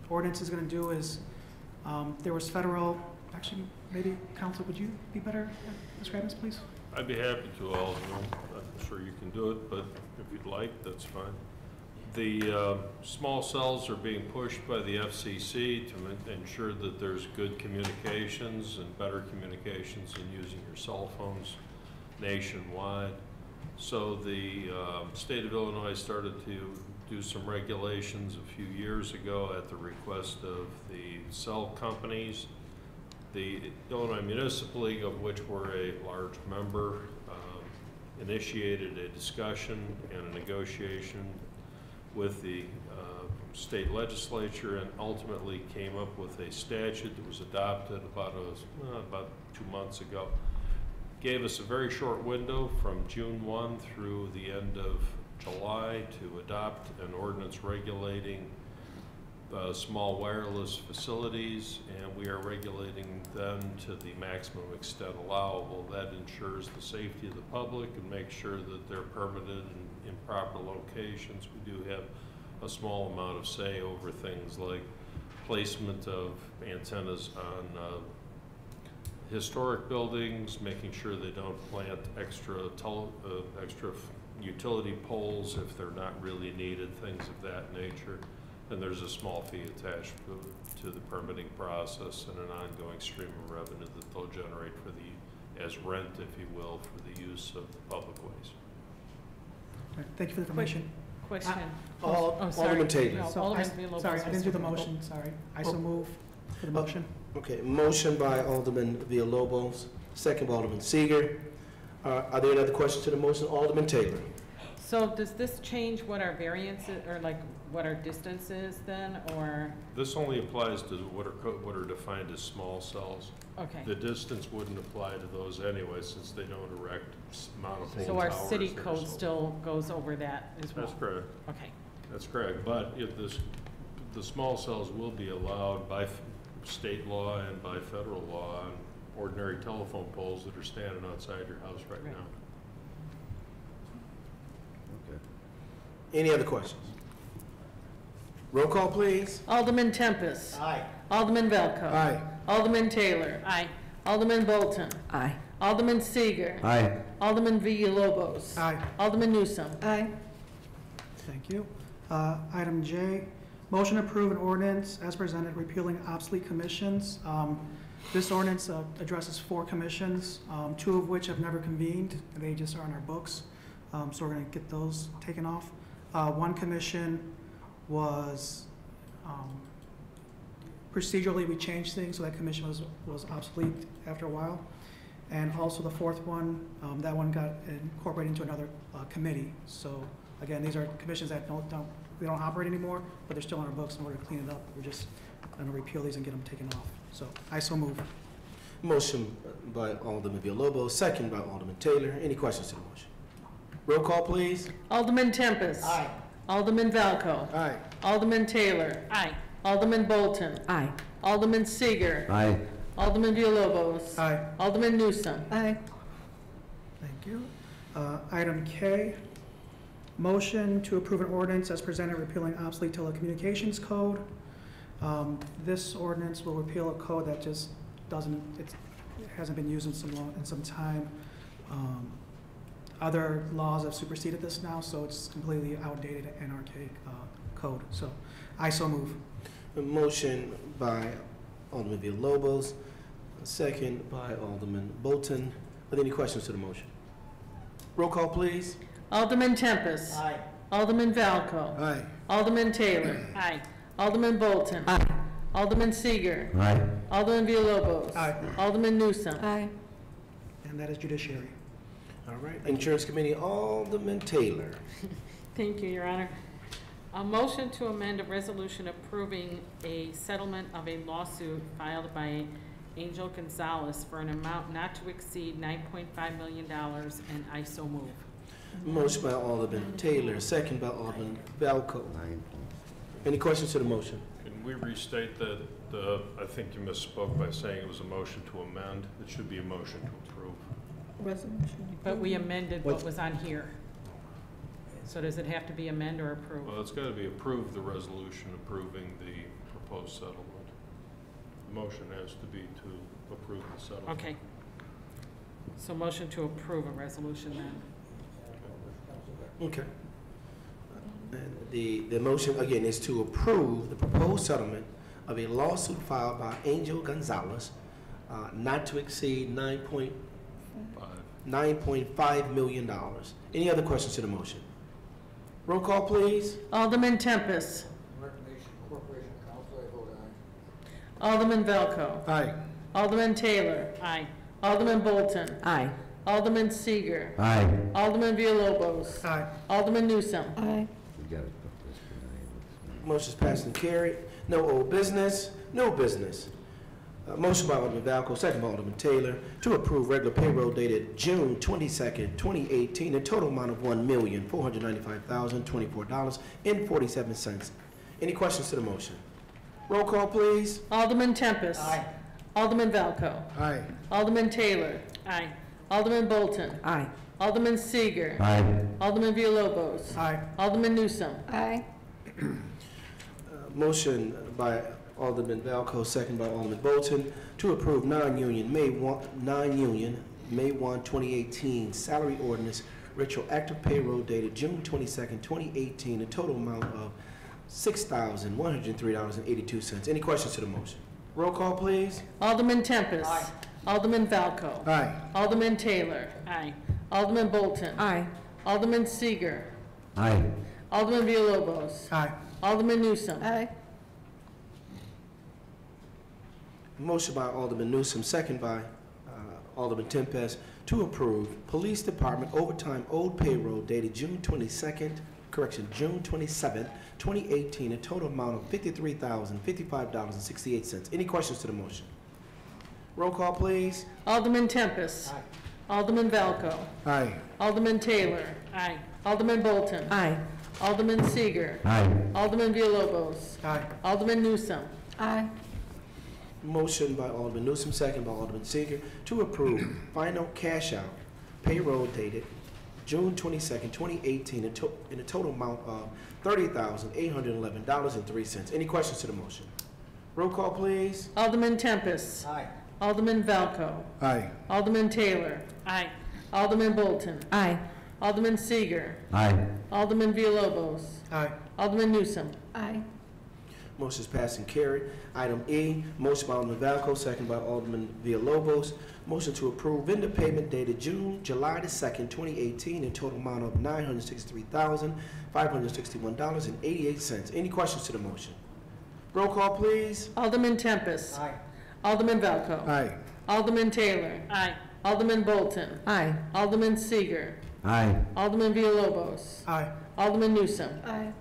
ordinance is going to do is, there was federal, actually, maybe council, would you be better at describing this, please? I'd be happy to, Alderman. I'm sure you can do it, but if you'd like, that's fine. The small cells are being pushed by the FCC to ensure that there's good communications and better communications in using your cell phones nationwide. So the state of Illinois started to do some regulations a few years ago at the request of the cell companies. The Illinois Municipal League, of which we're a large member, initiated a discussion and a negotiation with the state legislature and ultimately came up with a statute that was adopted about 2 months ago. Gave us a very short window from June 1 through the end of July to adopt an ordinance regulating small wireless facilities, and we are regulating them to the maximum extent allowable. That ensures the safety of the public and makes sure that they're permitted in proper locations. We do have a small amount of say over things like placement of antennas on historic buildings, making sure they don't plant extra utility poles if they're not really needed, things of that nature. And there's a small fee attached to the permitting process and an ongoing stream of revenue that they'll generate for as rent, if you will, for the use of the public ways. Right, thank you for the information. Question. Alderman Taylor. So sorry, I didn't do the motion, sorry. I so move for the motion. Okay, motion by Alderman Villalobos, second by Alderman Seeger. Are there any other questions to the motion? Alderman Taylor. So does this change what our variances, or like what our distance is then, or? This only applies to what are defined as small cells. Okay. The distance wouldn't apply to those anyway, since they don't erect monopole towers. So our city code still goes over that as well? That's correct. Okay. That's correct, but if the small cells will be allowed by state law and by federal law on ordinary telephone poles that are standing outside your house right now. Okay. Any other questions? Roll call, please. Alderman Tempest. Aye. Alderman Velco. Aye. Alderman Taylor. Aye. Alderman Bolton. Aye. Alderman Seeger. Aye. Alderman Villalobos. Aye. Alderman Newsome. Aye. Thank you. Item J, motion to approve an ordinance as presented repealing obsolete commissions. This ordinance addresses 4 commissions, 2 of which have never convened. They just are on our books, so we're going to get those taken off. 1 commission was procedurally we changed things, so that commission was obsolete after a while. And also the 4th one, that one got incorporated into another committee. So again, these are commissions that they don't operate anymore, but they're still on our books in order to clean it up. We're just going to repeal these and get them taken off. So I so move. Motion by Alderman Villalobos, second by Alderman Taylor. Any questions to the motion? Roll call, please. Alderman Tempest. Aye. Alderman Valco. Aye. Alderman Taylor. Aye. Alderman Bolton. Aye. Alderman Seeger. Aye. Alderman Villalobos. Aye. Alderman Newsome. Aye. Thank you. Item K, motion to approve an ordinance as presented repealing obsolete telecommunications code. This ordinance will repeal a code that just it hasn't been used in some time. Other laws have superseded this now, so it's completely outdated and archaic code. So I so move. A motion by Alderman Villalobos, second by Alderman Bolton. Are there any questions to the motion? Roll call, please. Alderman Tempest. Aye. Alderman Valco. Aye. Alderman Taylor. Aye. Alderman Bolton. Aye. Alderman Seeger. Aye. Alderman Villalobos. Aye. Alderman Newsome. Aye. And that is judiciary. All right. Insurance Committee, Alderman Taylor. Thank you, Your Honor. A motion to amend a resolution approving a settlement of a lawsuit filed by Angel Gonzalez for an amount not to exceed $9.5 million, and I so move. Motion by Alderman Taylor, second by Alderman Valco. Any questions to the motion? Can we restate that? I think you misspoke by saying it was a motion to amend. It should be a motion to approve. Resolution. But we amended what was on here. So does it have to be amend or approve? Well, it's got to be approved, the resolution approving the proposed settlement. The motion has to be to approve the settlement. Okay. So motion to approve a resolution then. Okay. And the motion, again, is to approve the proposed settlement of a lawsuit filed by Angel Gonzalez, not to exceed $9.5 million. Any other questions to the motion? Roll call, please. Alderman Tempest. Reclamation Corporation Council, I vote aye. Alderman Valco. Aye. Alderman Taylor. Aye. Alderman Bolton. Aye. Alderman Seeger. Aye. Alderman Villalobos. Aye. Alderman Newsome. Aye. We gotta put this behind us. Motion's passed and carried. No old business, no business. Motion by Alderman Valco, second by Alderman Taylor, to approve regular payroll dated June 22nd, 2018, in total amount of $1,495,024.47. Any questions to the motion? Roll call, please. Alderman Tempest. Aye. Alderman Valco. Aye. Alderman Taylor. Aye. Alderman Bolton. Aye. Alderman Seager. Aye. Alderman Villalobos. Aye. Alderman Newsome. Aye. Motion by Alderman Valco, second by Alderman Bolton, to approve non-union May 1, 2018 salary ordinance, retroactive payroll dated June 22nd, 2018, a total amount of $6,103.82. Any questions to the motion? Roll call, please. Alderman Tempest. Aye. Alderman Valco. Aye. Alderman Taylor. Aye. Alderman Bolton. Aye. Alderman Seager. Aye. Alderman Villalobos. Aye. Alderman Newsome. Aye. Motion by Alderman Newsome, second by Alderman Tempest, to approve Police Department overtime old payroll dated June 27th, 2018, a total amount of $53,055.68. Any questions to the motion? Roll call, please. Alderman Tempest. Aye. Alderman Valco. Aye. Alderman Taylor. Aye. Alderman Bolton. Aye. Alderman Seager. Aye. Alderman Villalobos. Aye. Alderman Newsome. Aye. Motion by Alderman Newsome, second by Alderman Seager, to approve final cash out payroll dated June 22nd, 2018, in a total amount of $30,811.03. Any questions to the motion? Roll call, please. Alderman Tempest. Aye. Alderman Valco. Aye. Alderman Taylor. Aye. Alderman Bolton. Aye. Alderman Seager. Aye. Alderman Villalobos. Aye. Alderman Newsome. Aye. Motion is passed and carried. Item E, motion by Alderman Valco, second by Alderman Villalobos. Motion to approve vendor payment dated July the 2nd, 2018, in total amount of $963,561.88. Any questions to the motion? Roll call, please. Alderman Tempest. Aye. Alderman Valco. Aye. Alderman Taylor. Aye. Alderman Bolton. Aye. Alderman Seager. Aye. Alderman Villalobos. Aye. Alderman Newsome. Aye.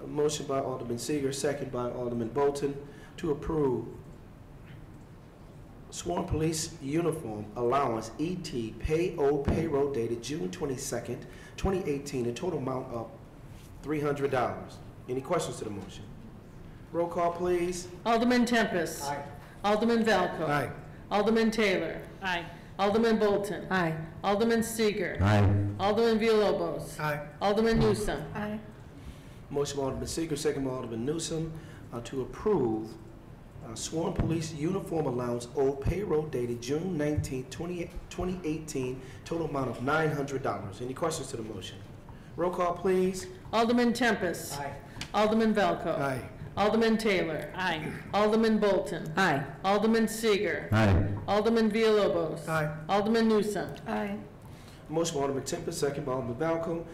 Motion by Alderman Seager, second by Alderman Bolton, to approve sworn police uniform allowance ET payroll dated June 22nd, 2018, a total amount of $300. Any questions to the motion? Roll call, please. Alderman Tempest. Aye. Alderman Valco. Aye. Alderman Taylor. Aye. Alderman Bolton. Aye. Alderman Seager. Aye. Alderman Villalobos. Aye. Alderman Newsome. Aye. Motion by Alderman Seager, second by Alderman Newsome, to approve sworn police uniform allowance old payroll dated June 19, 2018, total amount of $900. Any questions to the motion? Roll call, please. Alderman Tempest. Aye. Alderman Valco. Aye. Alderman Taylor. Aye. Alderman Bolton. Aye. Alderman Seager. Aye. Alderman Villalobos. Aye. Alderman Newsome. Aye. Motion by Alderman Tempest, second by Alderman Valco,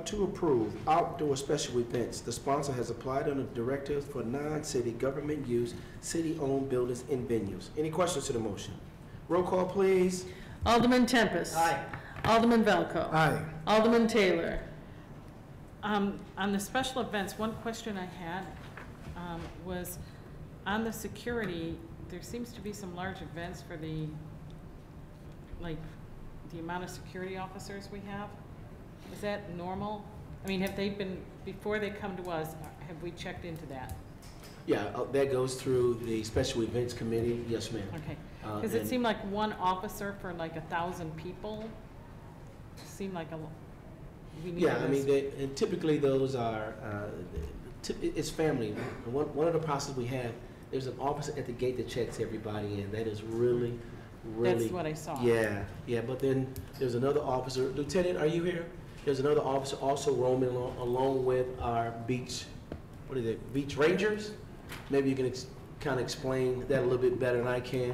to approve outdoor special events. The sponsor has applied under directives for non-city government use, city-owned buildings and venues. Any questions to the motion? Roll call, please. Alderman Tempest. Aye. Alderman Valco. Aye. Alderman Taylor. On the special events, one question I had was on the security, there seems to be some large events for the amount of security officers we have. Is that normal? I mean, have they been, before they come to us, have we checked into that? Yeah, that goes through the Special Events Committee. Yes, ma'am. Okay, because it seemed like one officer for like 1,000 people seemed like we need Yeah, I mean, and typically those are, it's family. One of the processes we have, there's an officer at the gate that checks everybody in. That is really. That's what I saw. Yeah, but then there's another officer. Lieutenant, are you here? There's another officer also roaming along with our beach rangers? Maybe you can kind of explain that a little bit better than I can.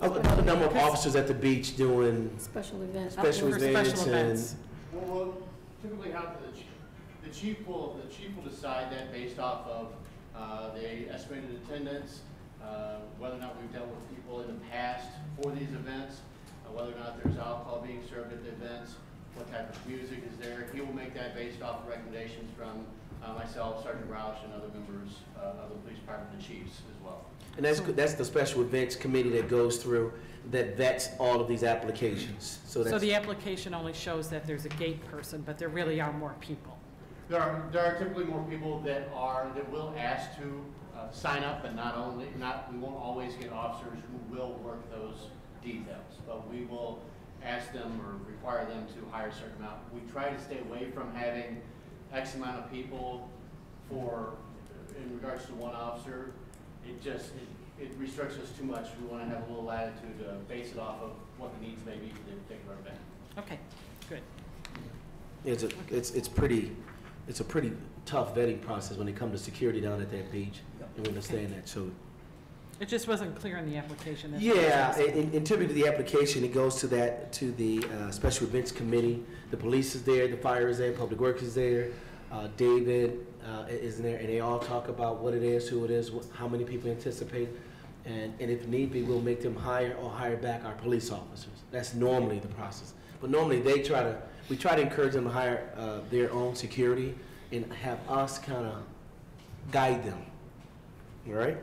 Another number of officers at the beach doing Special events. Special events. Well, typically how the chief will decide that based off of the estimated attendance, whether or not we've dealt with people in the past for these events, whether or not there's alcohol being served at the events, what type of music is there. He will make that based off of recommendations from myself, Sergeant Roush, and other members of the police department, the chiefs as well. And that's the Special Events Committee that goes through, that vets all of these applications. So the application only shows that there's a gate person, but there really are more people. There are typically more people that will ask to sign up, but we won't always get officers who will work those details, but we will ask them or require them to hire a certain amount. We try to stay away from having X amount of people in regards to one officer. It restricts us too much. We want to have a little latitude to base it off of what the needs may be for the particular event. Okay, good. It's a pretty tough vetting process when it comes to security down at that beach, and we understand that. So It just wasn't clear in the application. That's yeah, and typically the application, it goes to the Special Events Committee. The police is there, the fire is there, Public Works is there, David is there, and they all talk about what it is, who it is, how many people anticipate, and if need be, we'll make them hire or hire back our police officers. That's normally the process. But normally we try to encourage them to hire their own security and have us kind of guide them. All right?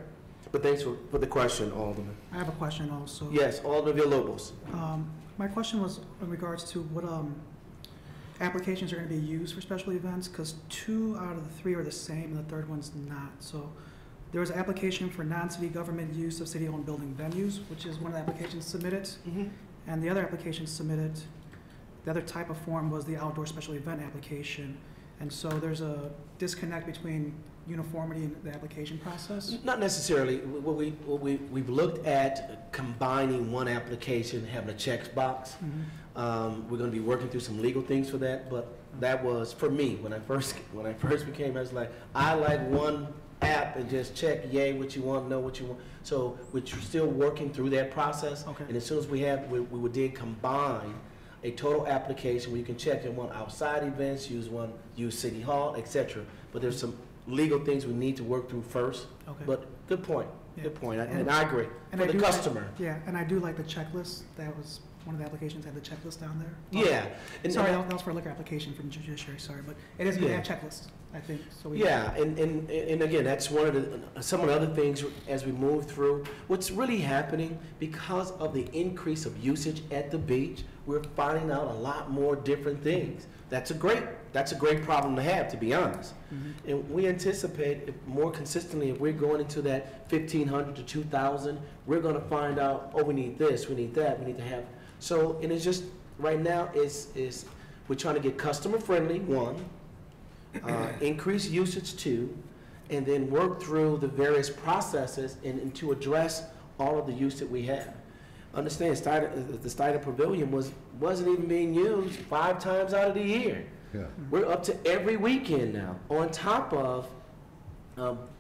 But thanks for the question, Alderman. I have a question also. Yes, Alderman Villalobos. My question was in regards to what applications are going to be used for special events, because 2 out of the 3 are the same and the third one's not. So there was an application for non-city government use of city-owned building venues, which is one of the applications submitted. And the other application submitted, the other type of form was the outdoor special event application. And so there's a disconnect between uniformity in the application process? Not necessarily. We've looked at combining one application, having a checkbox. We're going to be working through some legal things for that, but that was, for me, when I first became, I was like, I like one app and just check, yay, what you want, no, what you want. So we're still working through that process. Okay. And as soon as we did combine a total application where you can check in one outside events, use City Hall, etc. But there's some legal things we need to work through first. Okay. But good point. Yeah. Good point. And I agree. And for the customer. And I do like the checklist. That was one of the applications had the checklist down there. Yeah. And sorry, that was for a liquor application from judiciary. Sorry, but it is going to have checklist, I think. So and again, that's one of some of the other things as we move through. What's really happening because of the increase of usage at the beach, we're finding out a lot more different things. That's a great problem to have, to be honest. And we anticipate more consistently, if we're going into that 1,500 to 2,000, we're going to find out, oh, we need this, we need that, we need to have. So, and it's just, right now, we're trying to get customer friendly, one, increase usage, two, and then work through the various processes and to address all of the use that we have. Understand, the Steiner Pavilion wasn't even being used 5 times out of the year. Yeah. We're up to every weekend now, on top of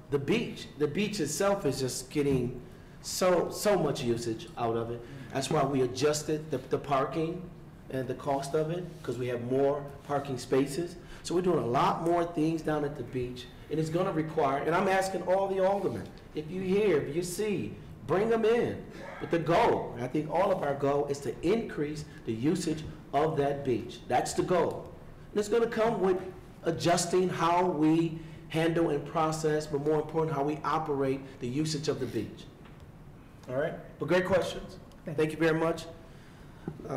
the beach. The beach itself is just getting so much usage out of it. That's why we adjusted the parking and the cost of it, because we have more parking spaces. So we're doing a lot more things down at the beach, and it's going to require, and I'm asking all the aldermen, if you hear, if you see, bring them in. But the goal, and I think all of our goal, is to increase the usage of that beach. That's the goal. And it's going to come with adjusting how we handle and process, but more important, how we operate the usage of the beach. All right? But great questions. Thank you very much. We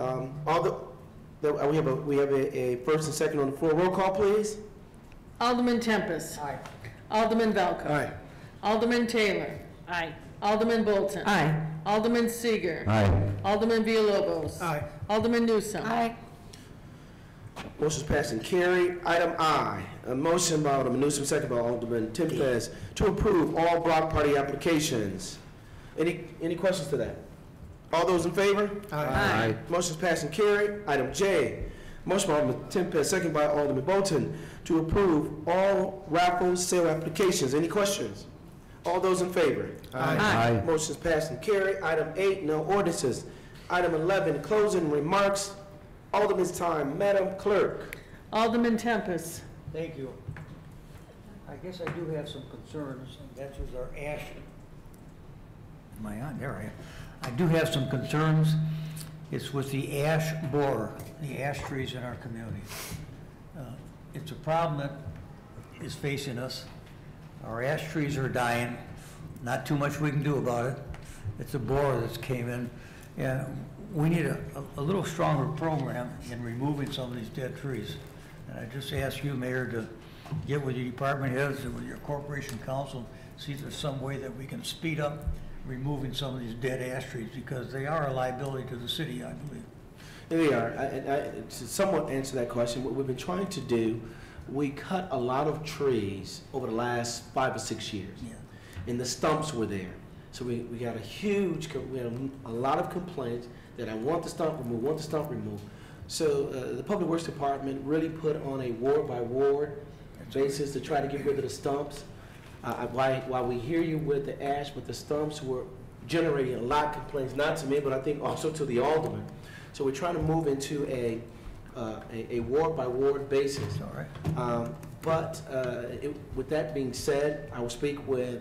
have a first and second on the floor. Roll call, please. Alderman Tempest. Aye. Alderman Velco. Aye. Alderman Taylor. Aye. Alderman Bolton. Aye. Alderman Seager. Aye. Alderman Villalobos. Aye. Alderman Newsome. Aye. Motion's passed and carried. Item I, a motion by Alderman Newsome, second by Alderman Tempest, to approve all block party applications. Any questions to that? All those in favor? Aye. Motion's passed and carried. Item J, motion by Alderman Tempest, second by Alderman Bolton, to approve all raffle sale applications. Any questions? All those in favor? Aye. Motion's passed and carried. Item 8, no ordinances. Item 11, closing remarks. Alderman's time. Madam Clerk. Alderman Tempest. Thank you. I guess I do have some concerns, and that's with our ash. Am I on? There I am. I do have some concerns. It's with the ash borer, the ash trees in our community. It's a problem that is facing us. Our ash trees are dying. Not too much we can do about it. It's a borer that's came in. And we need a little stronger program in removing some of these dead trees. And I just ask you, Mayor, to get with your department heads and with your corporation council, see if there's some way that we can speed up removing some of these dead ash trees, because they are a liability to the city, I believe. They are. To somewhat answer that question, what we've been trying to do, we cut a lot of trees over the last 5 or 6 years. Yeah. And the stumps were there. So we got we had a lot of complaints that I want the stump removed, So the Public Works Department really put on a ward by ward basis to try to get rid of the stumps. While we hear you with the ash, but the stumps were generating a lot of complaints, not to me, but I think also to the alderman. So we're trying to move into a ward by ward basis. All right. With that being said, I will speak with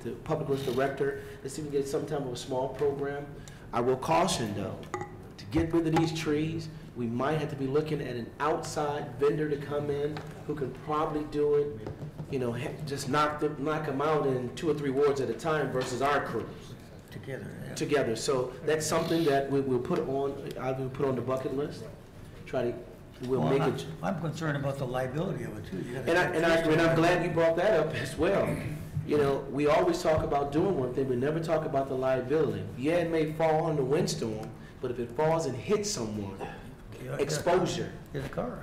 the Public Works Director to see if we can get some type of a small program. I will caution though, to get rid of these trees, we might have to be looking at an outside vendor to come in who can probably do it, just knock them out in 2 or 3 wards at a time versus our crews. Together. So that's something that we will put on, I will put on the bucket list. I'm concerned about the liability of it too. And I'm glad you brought that up as well. We always talk about doing one thing, we never talk about the liability. Yeah, it may fall on the windstorm, but if it falls and hits someone, exposure. Hit a car.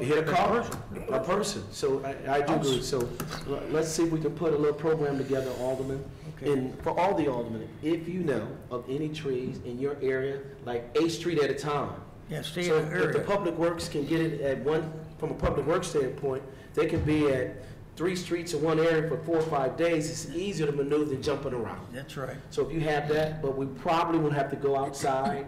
Hit a car, a person. So I do agree. So let's see if we can put a little program together, Alderman. Okay. And for all the aldermen, if you know of any trees in your area, like 8th Street at a time. Yeah, stay so in the area. If the Public Works can get it at from a Public Works standpoint, they can be at 3 streets in one area for 4 or 5 days. It's easier to maneuver than jumping around. That's right. So if you have that, but we probably will have to go outside,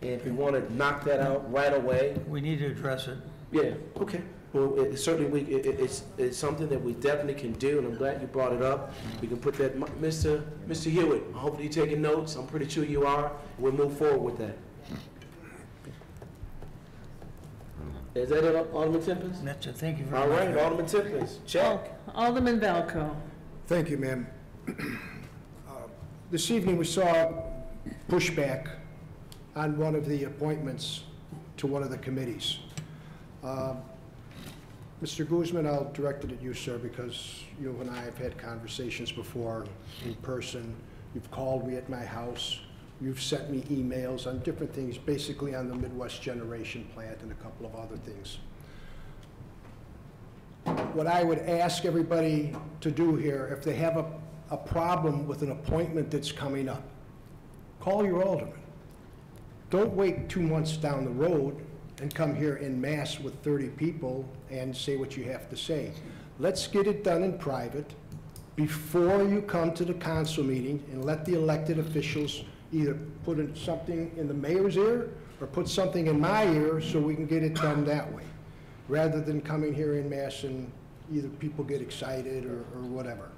and if we want to knock that out right away. We need to address it. Yeah, okay. Well, it's something that we definitely can do, and I'm glad you brought it up. We can put that, Mr. Hewitt, hopefully you're taking notes. I'm pretty sure you are. We'll move forward with that. Is that it, Alderman Tempest? That's it. Thank you very much. All right, much. Alderman Tempest, check. Alderman Velco. Thank you, ma'am. This evening we saw pushback on one of the appointments to one of the committees. Mr. Guzman, I'll direct it at you, sir, because you and I have had conversations before in person. You've called me at my house. You've sent me emails on different things, basically on the Midwest Generation Plant and a couple of other things. What I would ask everybody to do here, if they have a problem with an appointment that's coming up, call your alderman. Don't wait 2 months down the road and come here en masse with 30 people and say what you have to say. Let's get it done in private before you come to the council meeting, and let the elected officials either put something in the mayor's ear or put something in my ear so we can get it done that way, rather than coming here en masse and either people get excited or whatever.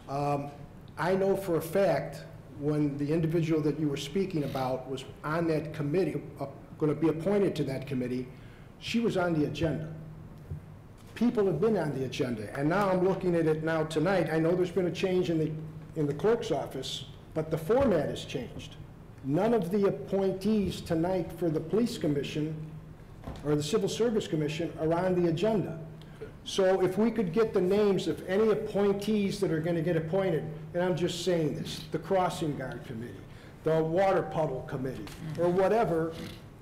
I know for a fact when the individual that you were speaking about was on that committee, going to be appointed to that committee, she was on the agenda. People have been on the agenda, and now I'm looking at it now tonight. I know there's been a change in the clerk's office, but the format has changed. None of the appointees tonight for the police commission or the civil service commission are on the agenda. So if we could get the names of any appointees that are going to get appointed, and I'm just saying this, the crossing guard committee, the water puddle committee, or whatever,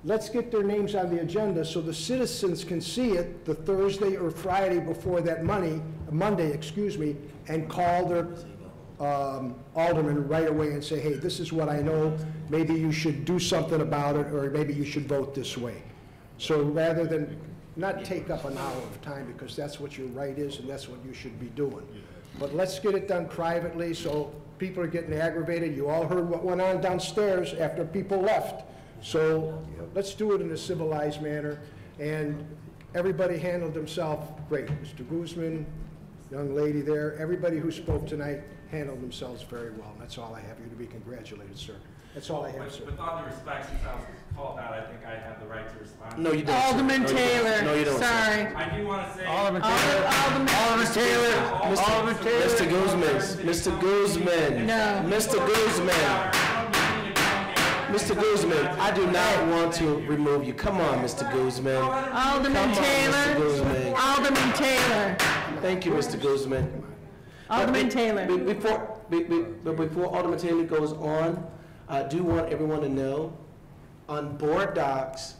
let's get their names on the agenda so the citizens can see it the Thursday or Friday before that Monday, excuse me, and call their alderman right away and say, hey, this is what I know, maybe you should do something about it, or maybe you should vote this way. So rather than not take up an hour of time, because that's what your right is and that's what you should be doing. But let's get it done privately so people are getting aggravated. You all heard what went on downstairs after people left. So let's do it in a civilized manner, and everybody handled themselves great. Mr. Guzman, young lady there, everybody who spoke tonight handled themselves very well. And that's all I have. You're to be congratulated, sir. That's all I have, sir. With all due respect, since I was called out, I think I have the right to respond. No, you don't. Alderman Taylor. No, you don't. Sorry. I do want to say. Alderman Taylor. Alderman Taylor. Mr. Guzman. Mr. Guzman. No. Mr. Guzman. Mr. Guzman, I do not want to remove you. Come on, Mr. Guzman. Alderman Come on, Taylor. Mr. Guzman. Alderman Taylor. Thank you, Mr. Guzman. Alderman Taylor. Before Alderman Taylor goes on, I do want everyone to know, on board docs,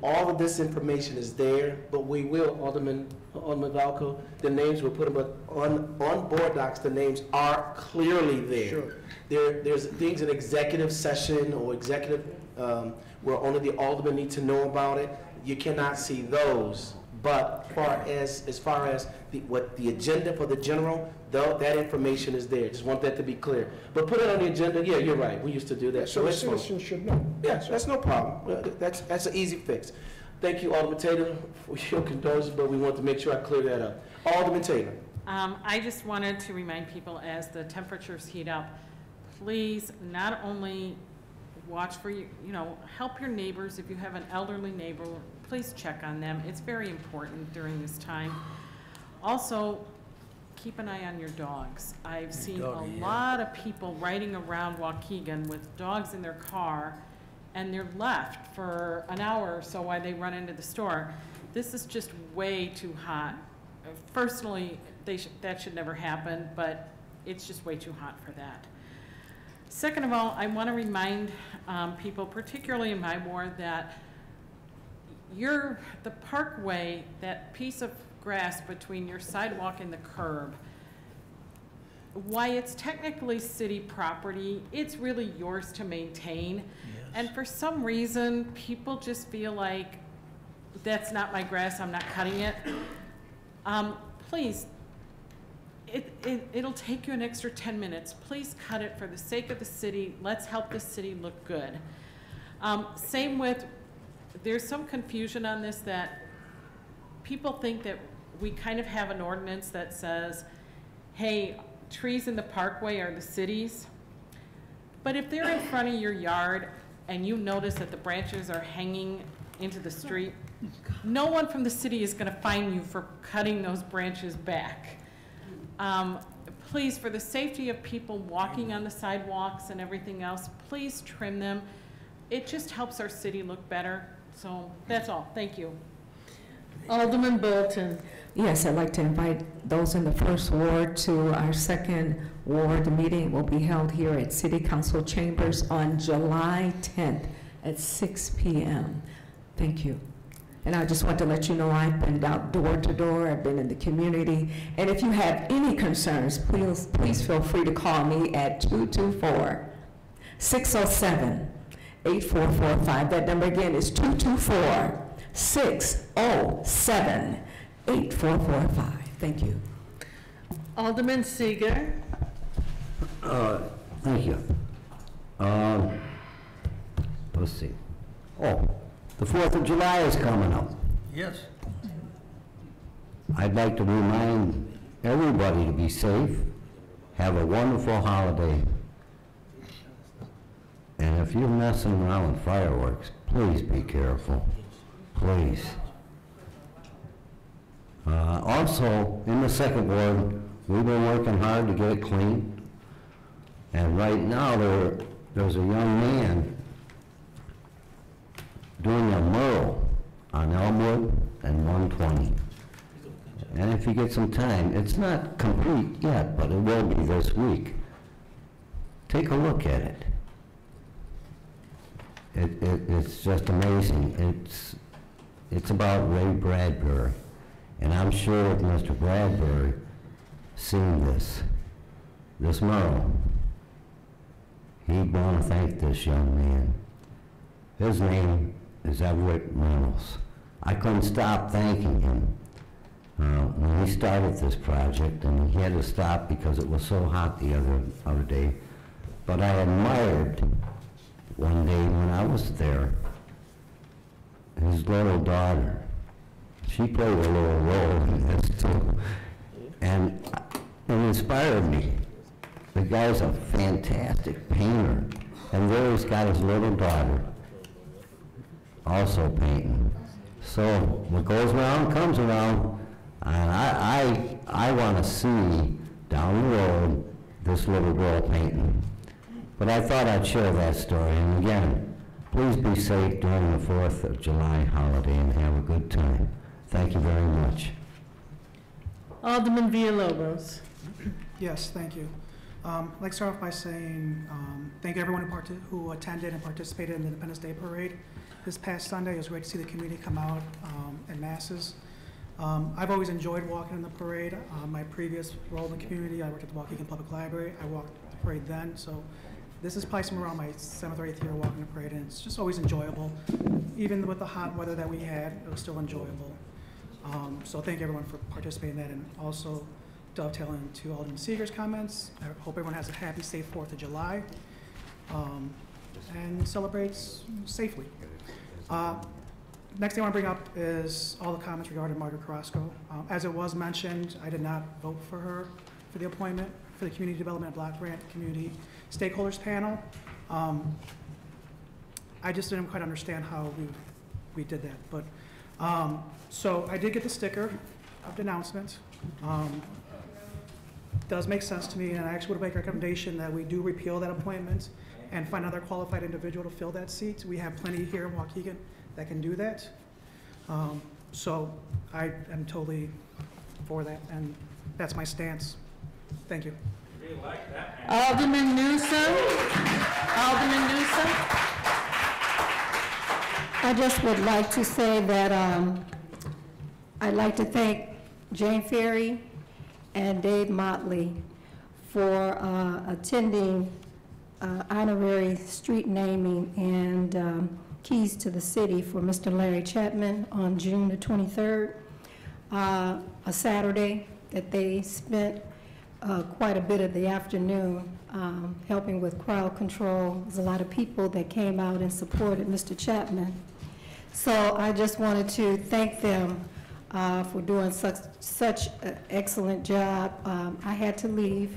all of this information is there, but we will, Alderman Valco, the names we'll put them, but on board docs, the names are clearly there. Sure. There's things in executive session or executive, where only the aldermen need to know about it. You cannot see those. But as far as what the agenda for the general, that information is there. Just want that to be clear. But put it on the agenda. Yeah, you're right. We used to do that. So the it's fine. citizens should know. Yes, that's no problem. That's an easy fix. Thank you, Alderman Taylor, for your condolences, but we want to make sure I clear that up. Alderman Taylor. I just wanted to remind people, as the temperatures heat up, please not only watch for help your neighbors. If you have an elderly neighbor, please check on them. It's very important during this time. Also, keep an eye on your dogs. I've seen a lot of people riding around Waukegan with dogs in their car, and they're left for an hour or so while they run into the store. This is just way too hot. Personally, that should never happen, but it's just way too hot for that. Second of all, I want to remind people, particularly in my ward, that the parkway, that piece of grass between your sidewalk and the curb, why it's technically city property, it's really yours to maintain. Yes. And for some reason, people just feel like, that's not my grass, I'm not cutting it. Please, it'll take you an extra 10 minutes. Please cut it for the sake of the city. Let's help the city look good. Same with, there's some confusion on this, that people think that we kind of have an ordinance that says, hey, trees in the parkway are the city's. But if they're in front of your yard and you notice that the branches are hanging into the street, no one from the city is going to fine you for cutting those branches back. Please, for the safety of people walking on the sidewalks and everything else, please trim them. It just helps our city look better. So that's all. Thank you. Alderman Bolton. Yes, I'd like to invite those in the first ward to our second ward meeting. Will be held here at City Council Chambers on July 10th at 6 p.m. Thank you. And I just want to let you know I've been out door to door. I've been in the community. And if you have any concerns, please feel free to call me at 224-607-8445. That number again is 224-607-8445. Thank you. Alderman Seeger. Thank you. Let's see. Oh, the 4th of July is coming up. Yes. I'd like to remind everybody to be safe, have a wonderful holiday, and if you're messing around with fireworks, please be careful, please. Also, in the second ward, we've been working hard to get it clean, and right now there's a young man doing a mural on Elmwood and 120. And if you get some time, it's not complete yet, but it will be this week. Take a look at it. It's just amazing. It's about Ray Bradbury. And I'm sure if Mr. Bradbury seen this mural, he'd want to thank this young man. His name is Everett Reynolds. I couldn't stop thanking him when he started this project, and he had to stop because it was so hot the other day. But I admired one day when I was there, his little daughter. She played a little role in this too, and it inspired me. The guy's a fantastic painter, and there he's got his little daughter also painting. So what goes around comes around, and I want to see down the road this little girl painting. But I thought I'd share that story. And again, please be safe during the 4th of July holiday and have a good time. Thank you very much. Alderman Villalobos. Yes, thank you. I'd like to start off by saying thank everyone who attended and participated in the Independence Day Parade this past Sunday. It was great to see the community come out in masses. I've always enjoyed walking in the parade. My previous role in the community, I worked at the Waukegan Public Library. I walked the parade then, so this is probably somewhere around my 7th or 8th year walking the parade, and it's just always enjoyable. Even with the hot weather that we had, it was still enjoyable. So thank everyone for participating in that, and also dovetailing to Alderman Seeger's comments. I hope everyone has a happy, safe 4th of July and celebrates safely. Next thing I want to bring up is all the comments regarding Margaret Carrasco. As it was mentioned, I did not vote for her for the appointment for the Community Development Block Grant Community Stakeholders Panel. I just didn't quite understand how we did that. But so I did get the sticker of denouncement. Does make sense to me, and I actually would make a recommendation that we do repeal that appointment and find another qualified individual to fill that seat. We have plenty here in Waukegan that can do that. So I am totally for that, and that's my stance. Thank you. Alderman Newsom. Alderman Newsom. I just would like to say that I'd like to thank Jane Ferry and Dave Motley for attending honorary street naming and keys to the city for Mr. Larry Chapman on June the 23rd, a Saturday that they spent quite a bit of the afternoon helping with crowd control. There's a lot of people that came out and supported Mr. Chapman. So I just wanted to thank them for doing such an excellent job. I had to leave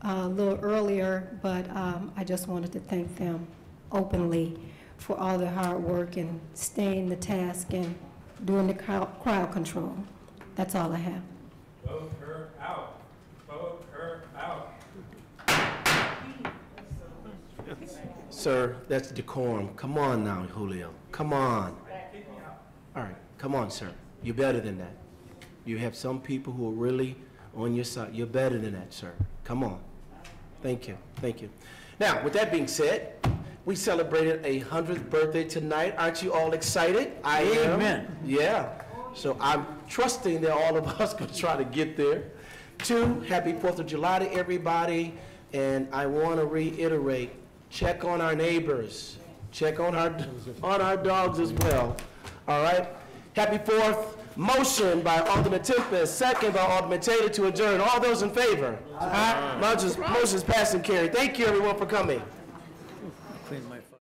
a little earlier, but I just wanted to thank them openly for all their hard work and staying the task and doing the crowd control. That's all I have. Vote her out. Vote her out. Sir, that's decorum. Come on now, Julio. Come on. All right, come on, sir. You're better than that. You have some people who are really on your side. You're better than that, sir. Come on. Thank you. Thank you. Now, with that being said, we celebrated a 100th birthday tonight. Aren't you all excited? I am. Amen. Yeah. So I'm trusting that all of us can try to get there. 2, happy 4th of July to everybody. And I want to reiterate, check on our neighbors. Check on our dogs as well. All right? Happy 4th. Motion by Alderman Tempest, second by Alderman Taylor to adjourn. All those in favor? Aye. Motion's passed and carried. Thank you, everyone, for coming. Clean my phone.